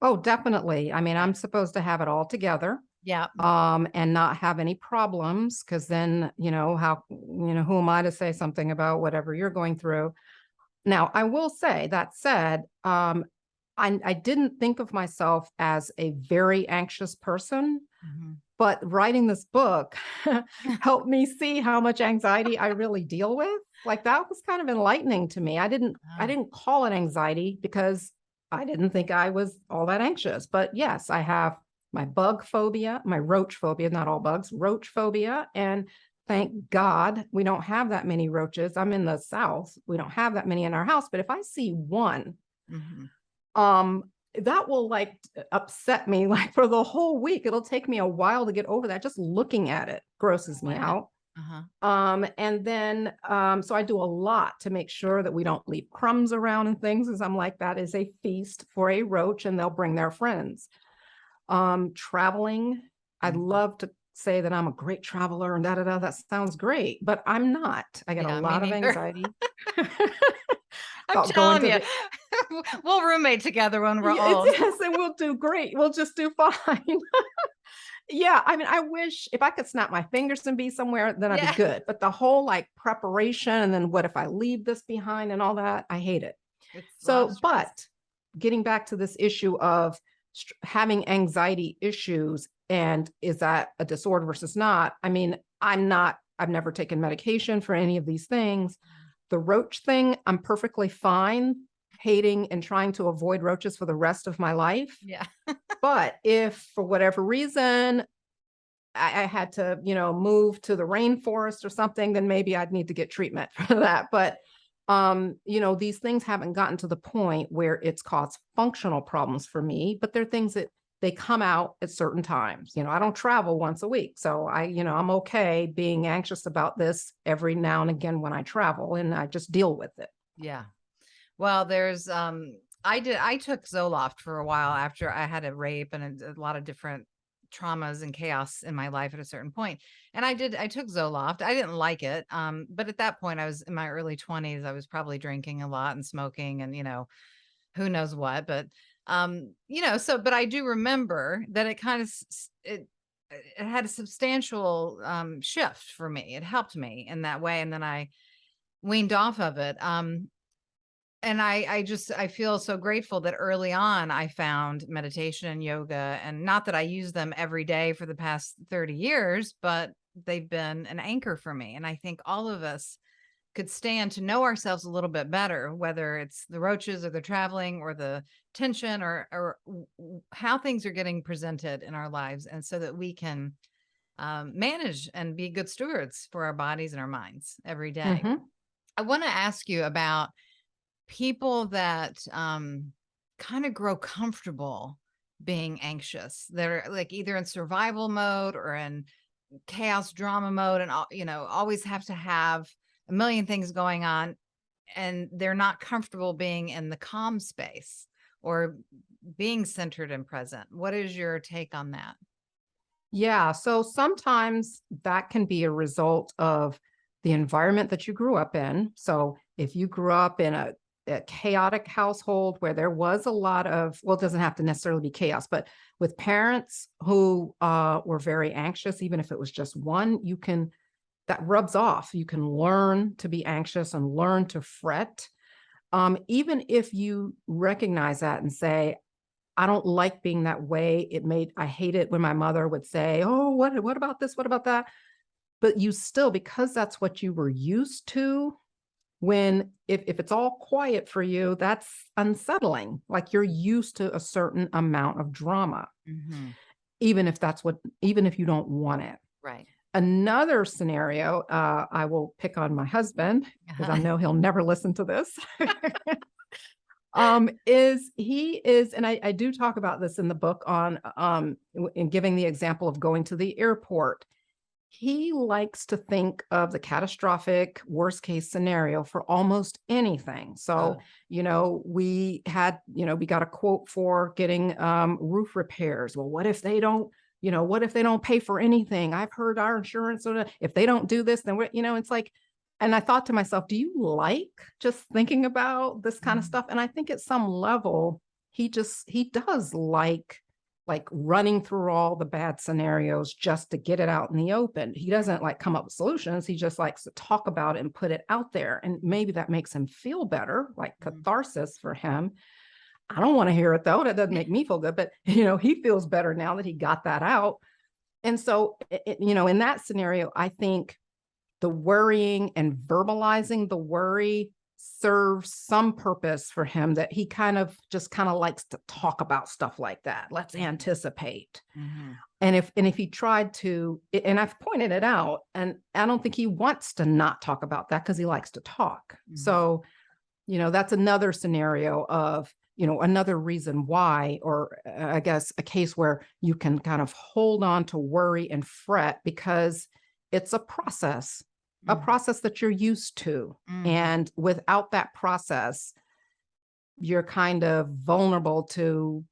Oh, definitely. I mean, Yeah. I'm supposed to have it all together, Yeah. and not have any problems, because then, who am I to say something about whatever you're going through? Now, I will say that said, I didn't think of myself as a very anxious person, Mhm. but writing this book helped me see how much anxiety I really deal with. Like, that was kind of enlightening to me. I Oh, didn't call it anxiety because I didn't think I was all that anxious. But yes, I have my bug phobia, my roach phobia, not all bugs, roach phobia. And thank God we don't have that many roaches. I'm in the South. We don't have that many in our house. But if I see one, mhm. um, that will like upset me like for the whole week. It'll take me a while to get over that. Just looking at it grosses me Wow. out. Uh-huh. And then so I do a lot to make sure that we don't leave crumbs around and things, as I'm like, that is a feast for a roach, and they'll bring their friends. Traveling, I'd Mhm. love to say that I'm a great traveler and da da da. That sounds great, but I'm not. I get a Yeah, me lot of neither. anxiety I'm about going telling to you, the we'll roommate together when we're old. yes, and we'll do great. We'll just do fine. Yeah, I mean, I wish if I could snap my fingers and be somewhere, then I'd be Yeah. good. But the whole like preparation and then what if I leave this behind and all that, I hate it. It's a lot of So, stress. but getting back to this issue of having anxiety issues and is that a disorder versus not? I mean, I've never taken medication for any of these things. The roach thing, I'm perfectly fine hating and trying to avoid roaches for the rest of my life. Yeah. But if for whatever reason I had to, move to the rainforest or something, then maybe I'd need to get treatment for that. But these things haven't gotten to the point where it's caused functional problems for me, but they're things that they come out at certain times. I don't travel once a week. So I'm okay being anxious about this every now and again when I travel, and I just deal with it. Yeah. Well, I took Zoloft for a while after I had a rape and a lot of different traumas and chaos in my life at a certain point. And I took Zoloft. I didn't like it. But at that point I was in my early 20s. I was probably drinking a lot and smoking and, who knows what, but but I do remember that it kind of it had a substantial shift for me. It helped me in that way. And then I weaned off of it. And I feel so grateful that early on I found meditation and yoga, and not that I use them every day for the past 30 years, but they've been an anchor for me. And I think all of us could stand to know ourselves a little bit better, whether it's the roaches or the traveling or the tension or how things are getting presented in our lives. And so that we can manage and be good stewards for our bodies and our minds every day. Mhm. I want to ask you about people that kind of grow comfortable being anxious. They're like either in survival mode or in chaos drama mode, and always have to have a million things going on, and they're not comfortable being in the calm space or being centered and present. What is your take on that? Yeah. So sometimes that can be a result of the environment that you grew up in. So if you grew up in a chaotic household where there was a lot of, well, it doesn't have to necessarily be chaos, but with parents who were very anxious, even if it was just one, that rubs off. You can learn to be anxious and learn to fret. Even if you recognize that and say, I don't like being that way. I hate it when my mother would say, oh, what about this? What about that? But you still, because that's what you were used to, if it's all quiet for you, that's unsettling. Like you're used to a certain amount of drama, Mm-hmm. even if you don't want it. Right. Another scenario, I will pick on my husband because I know he'll never listen to this. And I do talk about this in the book on in giving the example of going to the airport. He likes to think of the catastrophic worst case scenario for almost anything. So, we got a quote for getting roof repairs. Well, what if they don't, what if they don't pay for anything? I've heard our insurance, if they don't do this, then it's like, and I thought to myself, do you like just thinking about this kind of stuff? And I think at some level, he does like running through all the bad scenarios just to get it out in the open. He doesn't like come up with solutions. He just likes to talk about it and put it out there. And maybe that makes him feel better, like catharsis for him. I don't want to hear it though. That doesn't make me feel good, but he feels better now that he got that out. And so, in that scenario, I think the worrying and verbalizing the worry serves some purpose for him, that he kind of likes to talk about stuff like that. Let's anticipate. Mm-hmm. And if he tried to, and I've pointed it out, and I don't think he wants to not talk about that because he likes to talk. Mm-hmm. So, that's another scenario of, another reason why, or I guess a case where you can kind of hold on to worry and fret because it's a process that you're used to. Mm-hmm. And without that process, you're kind of vulnerable to,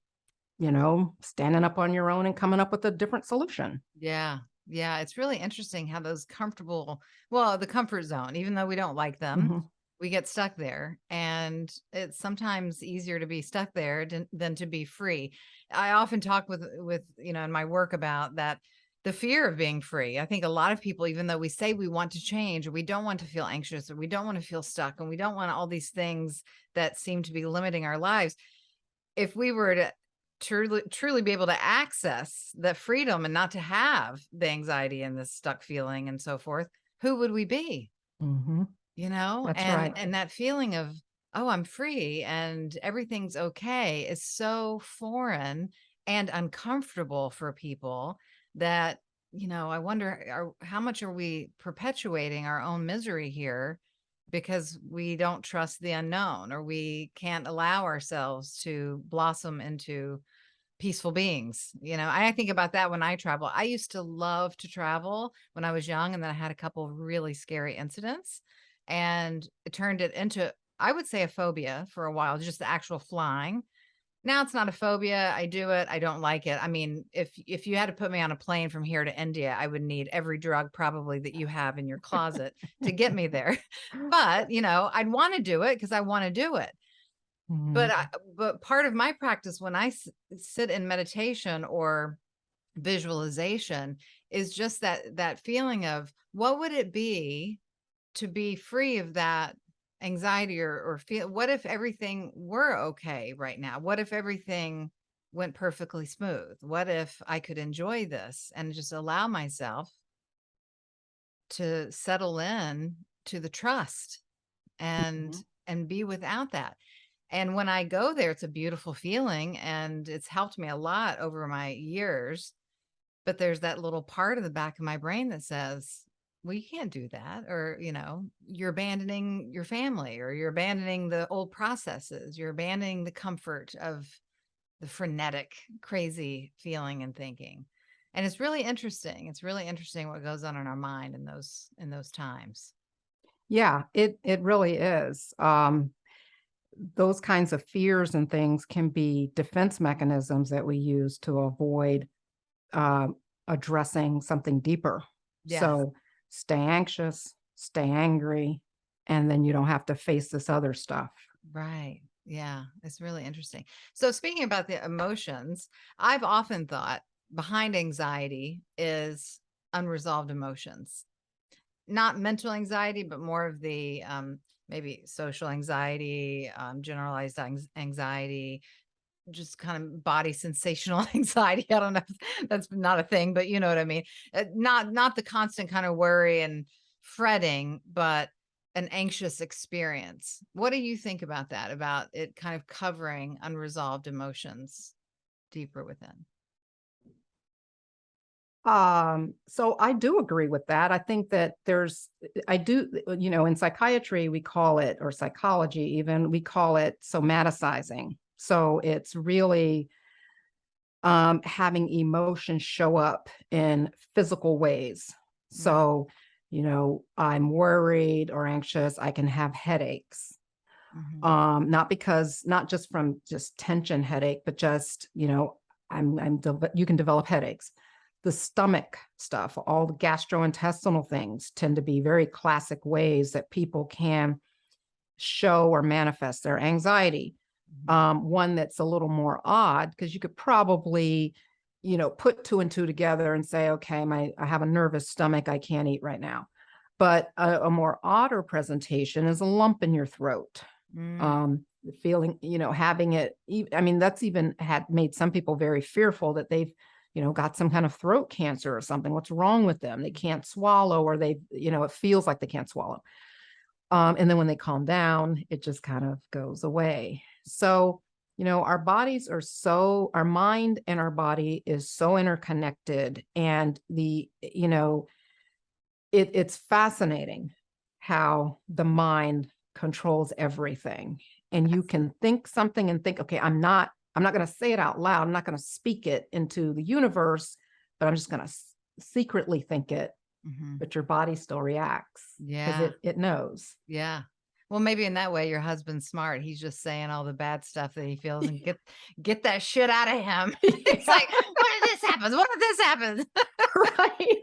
standing up on your own and coming up with a different solution. Yeah. Yeah. It's really interesting how those the comfort zone, even though we don't like them, we get stuck there, and it's sometimes easier to be stuck there than to be free. I often talk with, in my work about that, the fear of being free. I think a lot of people, even though we say we want to change, or we don't want to feel anxious, or we don't want to feel stuck, and we don't want all these things that seem to be limiting our lives, if we were to truly be able to access the freedom and not to have the anxiety and the stuck feeling and so forth, who would we be? Mm-hmm. That's right. And that feeling of, oh, I'm free and everything's okay, is so foreign and uncomfortable for people that, I wonder, how much are we perpetuating our own misery here because we don't trust the unknown, or we can't allow ourselves to blossom into peaceful beings. I think about that when I travel. I used to love to travel when I was young, and then I had a couple of really scary incidents, and it turned it into, I would say, a phobia for a while, just the actual flying. Now it's not a phobia. I do it. I don't like it. I mean, if you had to put me on a plane from here to India, I would need every drug probably that you have in your closet to get me there. But, I'd want to do it because I want to do it. But part of my practice when I sit in meditation or visualization is just that feeling of, what would it be to be free of that anxiety, or feel, what if everything were okay right now? What if everything went perfectly smooth? What if I could enjoy this and just allow myself to settle in to the trust and be without that? And when I go there, it's a beautiful feeling, and it's helped me a lot over my years. But there's that little part of the back of my brain that says, well, you can't do that. Or, you're abandoning your family, or you're abandoning the old processes. You're abandoning the comfort of the frenetic, crazy feeling and thinking. And it's really interesting. It's really interesting what goes on in our mind in those times. Yeah, it really is. Those kinds of fears and things can be defense mechanisms that we use to avoid uh, addressing something deeper. Yes. So stay anxious, stay angry, and then you don't have to face this other stuff. Right. Yeah, it's really interesting. So speaking about the emotions, I've often thought behind anxiety is unresolved emotions. Not mental anxiety, but more of the maybe social anxiety, generalized anxiety, just kind of body sensational anxiety. I don't know if that's not a thing, but you know what I mean. Not the constant kind of worry and fretting, but an anxious experience. What do you think about that? About it kind of covering unresolved emotions deeper within? So I do agree with that. I think that I do, in psychiatry, we call it, or psychology even, we call it somaticizing. So it's really having emotions show up in physical ways. Right. So, I'm worried or anxious, I can have headaches. Hmm. Not just from just tension headache, but just, you can develop headaches. The stomach stuff, all the gastrointestinal things tend to be very classic ways that people can show or manifest their anxiety. One that's a little more odd, because you could probably, put two and two together and say, okay, I have a nervous stomach, I can't eat right now. But a more odder presentation is a lump in your throat. Mm. Feeling, having it. I mean, that's even had made some people very fearful that they've, got some kind of throat cancer or something. What's wrong with them? They can't swallow, or it feels like they can't swallow. And then when they calm down, it just kind of goes away. So, our mind and our body is so interconnected. And it's fascinating how the mind controls everything. And you can think something and think, okay, I'm not going to say it out loud. I'm not going to speak it into the universe, but I'm just going to secretly think it. Hmm. But your body still reacts because Yeah. it knows. Yeah. Well, maybe in that way, your husband's smart. He's just saying all the bad stuff that he feels and get that shit out of him. It's Yeah, like, what if this happens? What if this happens? right.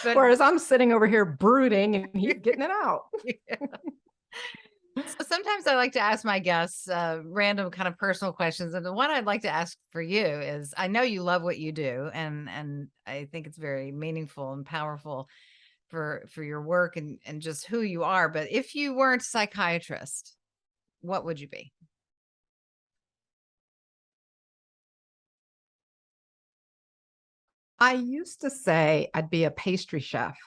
But Whereas I'm sitting over here brooding and he's getting it out. yeah. So sometimes I like to ask my guests random kind of personal questions. And the one I'd like to ask for you is, I know you love what you do, and I think it's very meaningful and powerful for your work and just who you are. But if you weren't a psychiatrist, what would you be? I used to say I'd be a pastry chef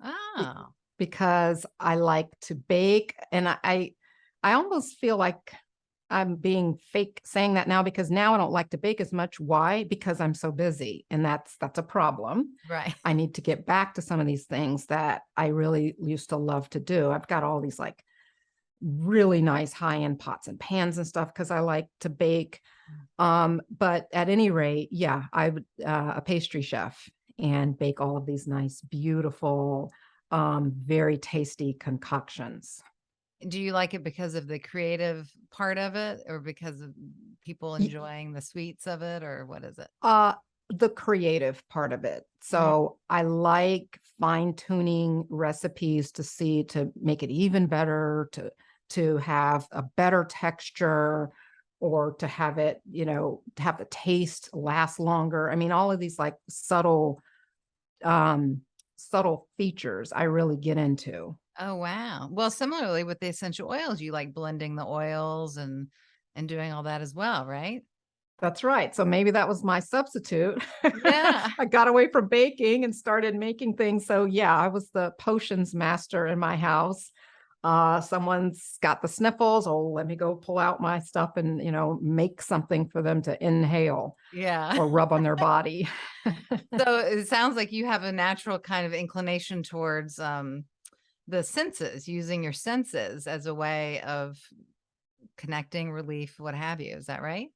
be- Oh, because I like to bake, and I almost feel like I'm being fake saying that now, because now I don't like to bake as much. Why? Because I'm so busy, and that's a problem. right. I need to get back to some of these things that I really used to love to do. I've got all these like really nice high-end pots and pans and stuff because I like to bake. But at any rate, yeah, I would a pastry chef and bake all of these nice, beautiful, very tasty concoctions. Do you like it because of the creative part of it, or because of people Y- enjoying the sweets of it, or what is it? Uh, the creative part of it. Mm. So I like fine-tuning recipes to make it even better, to have a better texture, or to have it, to have the taste last longer. I mean, all of these like um, subtle features I really get into. Oh, wow. Well, similarly with the essential oils, you like blending the oils and doing all that as well, right? That's right. So maybe that was my substitute. Yeah. I got away from baking and started making things. So yeah, I was the potions master in my house. Someone's got the sniffles. Oh, let me go pull out my stuff and, make something for them to inhale Yeah. or rub on their body. So it sounds like you have a natural kind of inclination towards the senses, using your senses as a way of connecting, relief, what have you. Is that right?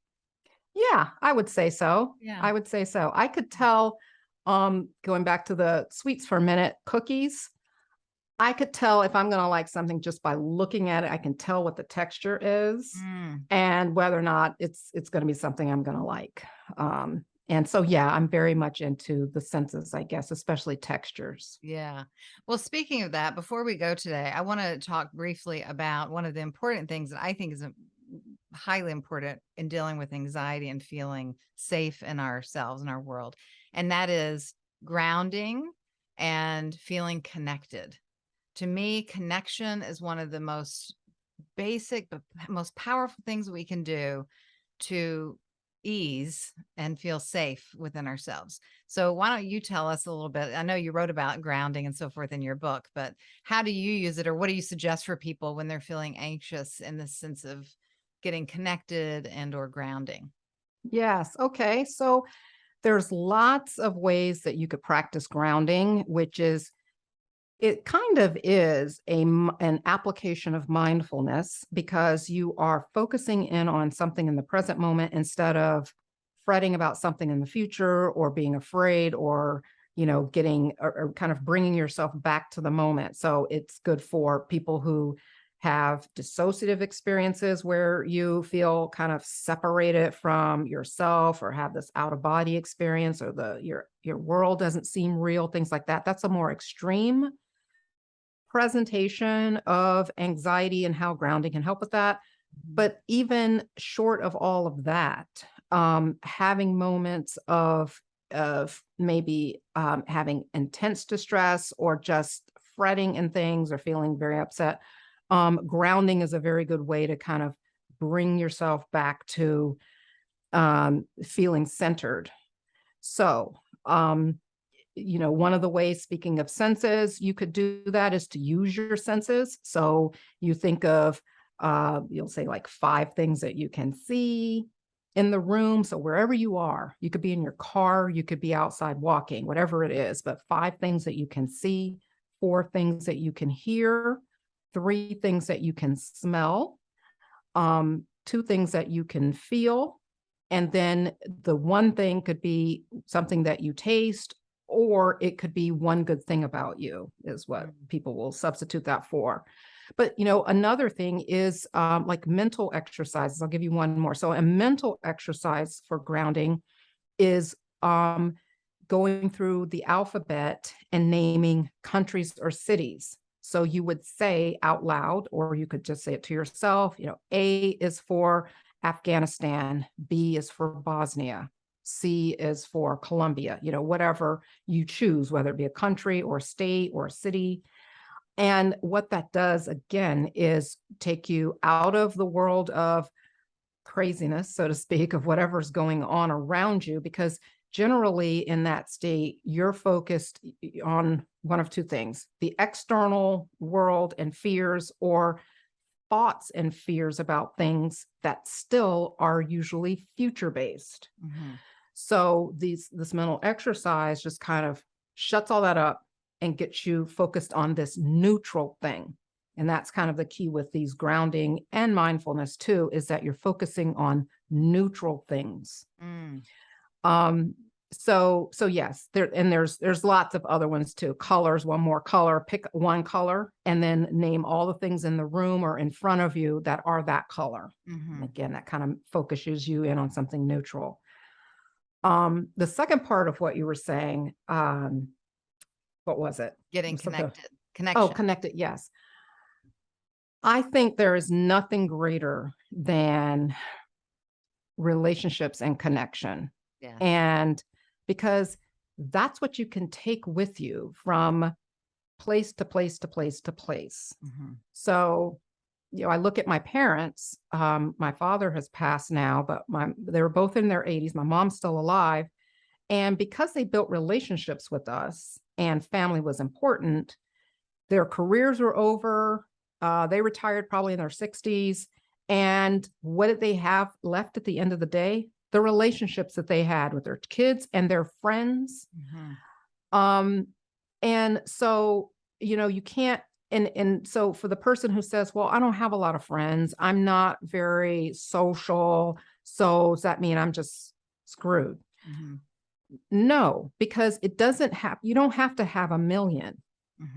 Yeah, I would say so. Yeah. I would say so. I could tell, going back to the sweets for a minute, cookies. I could tell if I'm gonna like something just by looking at it. I can tell what the texture is Mm. and whether or not it's gonna be something I'm gonna like. And so, yeah, I'm very much into the senses, I guess, especially textures. Yeah. Well, speaking of that, before we go today, I want to talk briefly about one of the important things that I think is highly important in dealing with anxiety and feeling safe in ourselves and our world. And that is grounding and feeling connected. To me, connection is one of the most basic, but most powerful things we can do to ease and feel safe within ourselves. So why don't you tell us a little bit? I know you wrote about grounding and so forth in your book, but how do you use it, or what do you suggest for people when they're feeling anxious in the sense of getting connected and or grounding? Yes. Okay. So there's lots of ways that you could practice grounding, which is it kind of is an application of mindfulness because you are focusing in on something in the present moment instead of fretting about something in the future or being afraid or getting or kind of bringing yourself back to the moment. So it's good for people who have dissociative experiences where you feel kind of separated from yourself or have this out of body experience or your world doesn't seem real, things like that. That's a more extreme presentation of anxiety and how grounding can help with that. Mhm. But even short of all of that, having moments of maybe having intense distress or just fretting and things or feeling very upset, grounding is a very good way to kind of bring yourself back to feeling centered. So, one of the ways, speaking of senses, you could do that is to use your senses. So you think of, you'll say like 5 things that you can see in the room. So wherever you are, you could be in your car, you could be outside walking, whatever it is, but 5 things that you can see, 4 things that you can hear, 3 things that you can smell, 2 things that you can feel. And then the one thing could be something that you taste, or it could be one good thing about you, is what Mm. people will substitute that for. But another thing is like mental exercises. I'll give you one more. So a mental exercise for grounding is going through the alphabet and naming countries or cities. So you would say out loud, or you could just say it to yourself, A is for Afghanistan, B is for Bosnia, C is for Colombia, whatever you choose, whether it be a country or state or city. And what that does, again, is take you out of the world of craziness, so to speak, of whatever's going on around you, because generally in that state, you're focused on one of 2 things: the external world and fears, or thoughts and fears about things that still are usually future based. Mhm. So this mental exercise just kind of shuts all that up and gets you focused on this neutral thing. And that's kind of the key with these grounding and mindfulness too, is that you're focusing on neutral things. Mm. Um, so yes, there's lots of other ones too. Colors, one more color, pick one color and then name all the things in the room or in front of you that are that color. And Mhm. again, that kind of focuses you in on something neutral. The second part of what you were saying, what was it? Getting Something, connected. oh, Connection. connected, yes. I think there is nothing greater than relationships and connection. Yes. And because that's what you can take with you from place to place to place to place. Mhm. So, I look at my parents. My father has passed now, but they were both in their 80s. My mom's still alive. And because they built relationships with us and family was important, their careers were over. They retired probably in their 60s. And what did they have left at the end of the day? The relationships that they had with their kids and their friends. Mhm. Um, and so, you can't, and so for the person who says, well, I don't have a lot of friends, I'm not very social, So does that mean I'm just screwed? Mhm. No, because you don't have to have a million.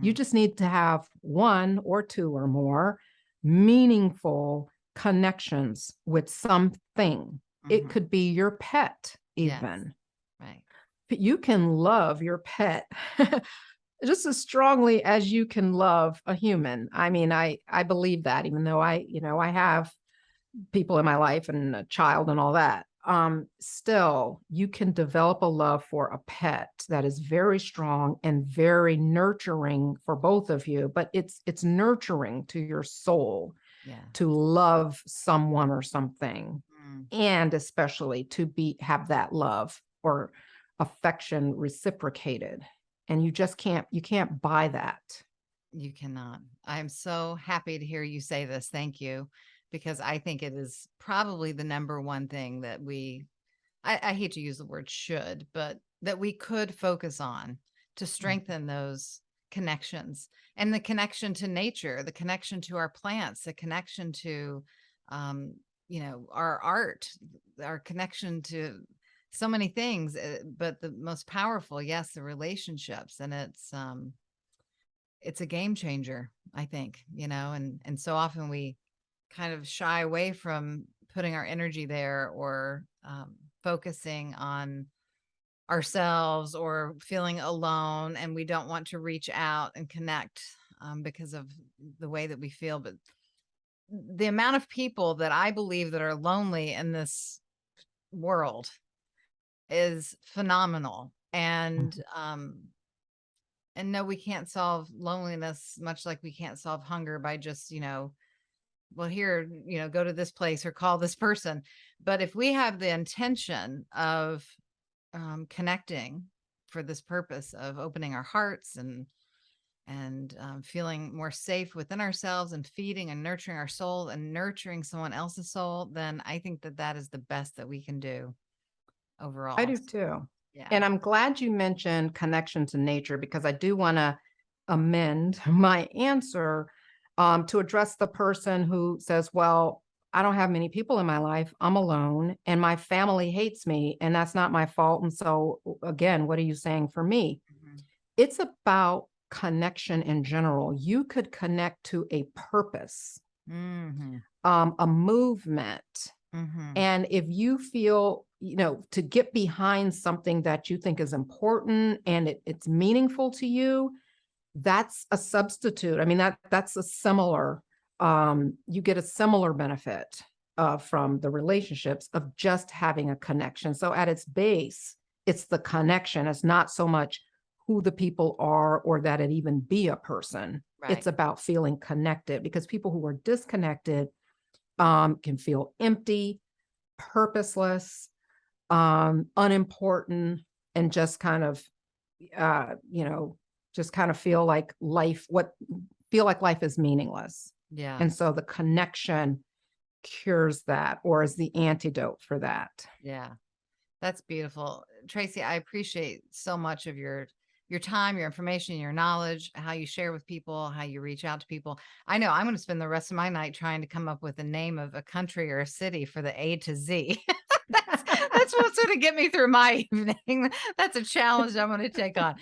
You Mhm. just need to have one or two or more meaningful connections with something. It Mhm. could be your pet, Yes. even. Right. But you can love your pet just as strongly as you can love a human. I mean, I believe that, even though I have people in my life and a child and all that. Still, you can develop a love for a pet that is very strong and very nurturing for both of you, but it's nurturing to your soul Yeah. to love someone or something, Mm. and especially to have that love or affection reciprocated. And you can't buy that. You cannot. I'm so happy to hear you say this. Thank you. Because I think it is probably the number one thing that I hate to use the word should, but that we could focus on to strengthen those connections, and the connection to nature, the connection to our plants, the connection to, um, our art, our connection to so many things. But the most powerful, yes, the relationships. And it's a game changer, I think, and so often we kind of shy away from putting our energy there, or focusing on ourselves, or feeling alone, and we don't want to reach out and connect, because of the way that we feel. But the amount of people that I believe that are lonely in this world is phenomenal. And no, we can't solve loneliness, much like we can't solve hunger by just, well, here, go to this place or call this person. But if we have the intention of connecting for this purpose of opening our hearts, and feeling more safe within ourselves, and feeding and nurturing our soul and nurturing someone else's soul, then I think that that is the best that we can do I overall. do too. Yeah. And I'm glad you mentioned connection to nature, because I do want to amend my answer to address the person who says, well, I don't have many people in my life. I'm alone and my family hates me, and that's not my fault. And so, again, what are you saying for me? Mhm. It's about connection in general. You could connect to a purpose, Mhm. a movement. Mhm. And if you feel, to get behind something that you think is important and it's meaningful to you, that's a substitute. I mean, that's a similar, you get a similar benefit from the relationships of just having a connection. So at its base, it's the connection. It's not so much who the people are or that it even be a person. Right. It's about feeling connected, because people who are disconnected can feel empty, purposeless, unimportant, and just kind of, uh, you know, just kind of feel like life is meaningless. Yeah. And so the connection cures that, or is the antidote for that. Yeah. That's beautiful. Tracey, I appreciate so much of your time, your information, your knowledge, how you share with people, how you reach out to people. I know I'm going to spend the rest of my night trying to come up with a name of a country or a city for the A to Z. That's what's going to get me through my evening. That's a challenge I'm going to take on.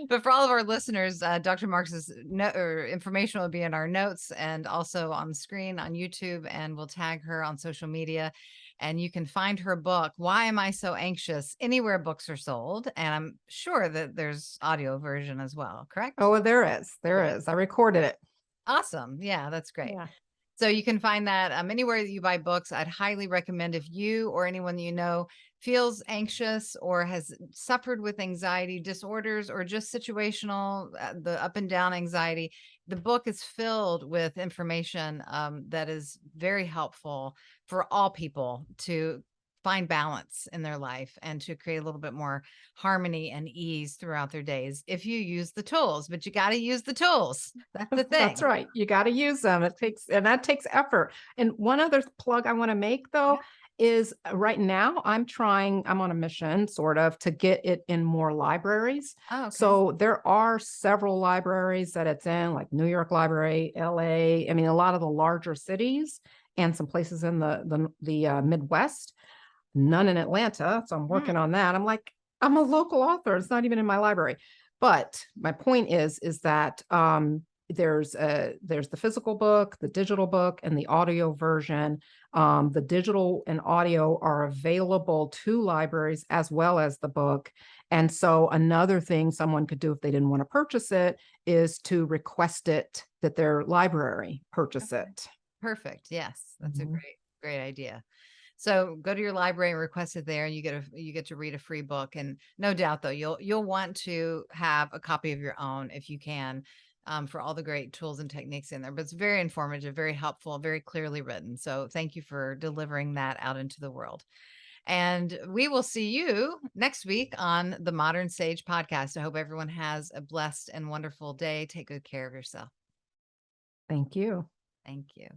But for all of our listeners, Dr. Marks's information will be in our notes and also on the screen on YouTube, and we'll tag her on social media. And you can find her book, Why Am I So Anxious, anywhere books are sold. And I'm sure that there's audio version as well, correct? Oh, there is. There Yeah. is. I recorded it. Awesome. Yeah, that's great. Yeah. So you can find that anywhere that you buy books. I'd highly recommend, if you or anyone you know feels anxious or has suffered with anxiety disorders, or just situational, the up and down anxiety, the book is filled with information that is very helpful for all people to find balance in their life, and to create a little bit more harmony and ease throughout their days if you use the tools. But you got to use the tools. That's the That's thing. right. You got to use them. That takes effort. And one other plug I want to make, Yeah. though, is right now I'm on a mission sort of to get it in more libraries. Oh, okay. So there are several libraries that it's in, like New York Library, LA, I mean, a lot of the larger cities. and some places in the Midwest, none in Atlanta. So I'm working on that. I'm like, I'm a local author. It's not even in my library. But my point is that there's the physical book, the digital book, and the audio version. The digital and audio are available to libraries as well as the book. And so another thing someone could do if they didn't want to purchase it is to request it that their library purchase it. Perfect. Yes, that's a great idea. So go to your library and request it there, and you get to read a free book. And no doubt, though, you'll want to have a copy of your own if you can, for all the great tools and techniques in there. But it's very informative, very helpful, very clearly written. So thank you for delivering that out into the world. And we will see you next week on the Modern Sage podcast. I hope everyone has a blessed and wonderful day. Take good care of yourself. Thank you. Thank you.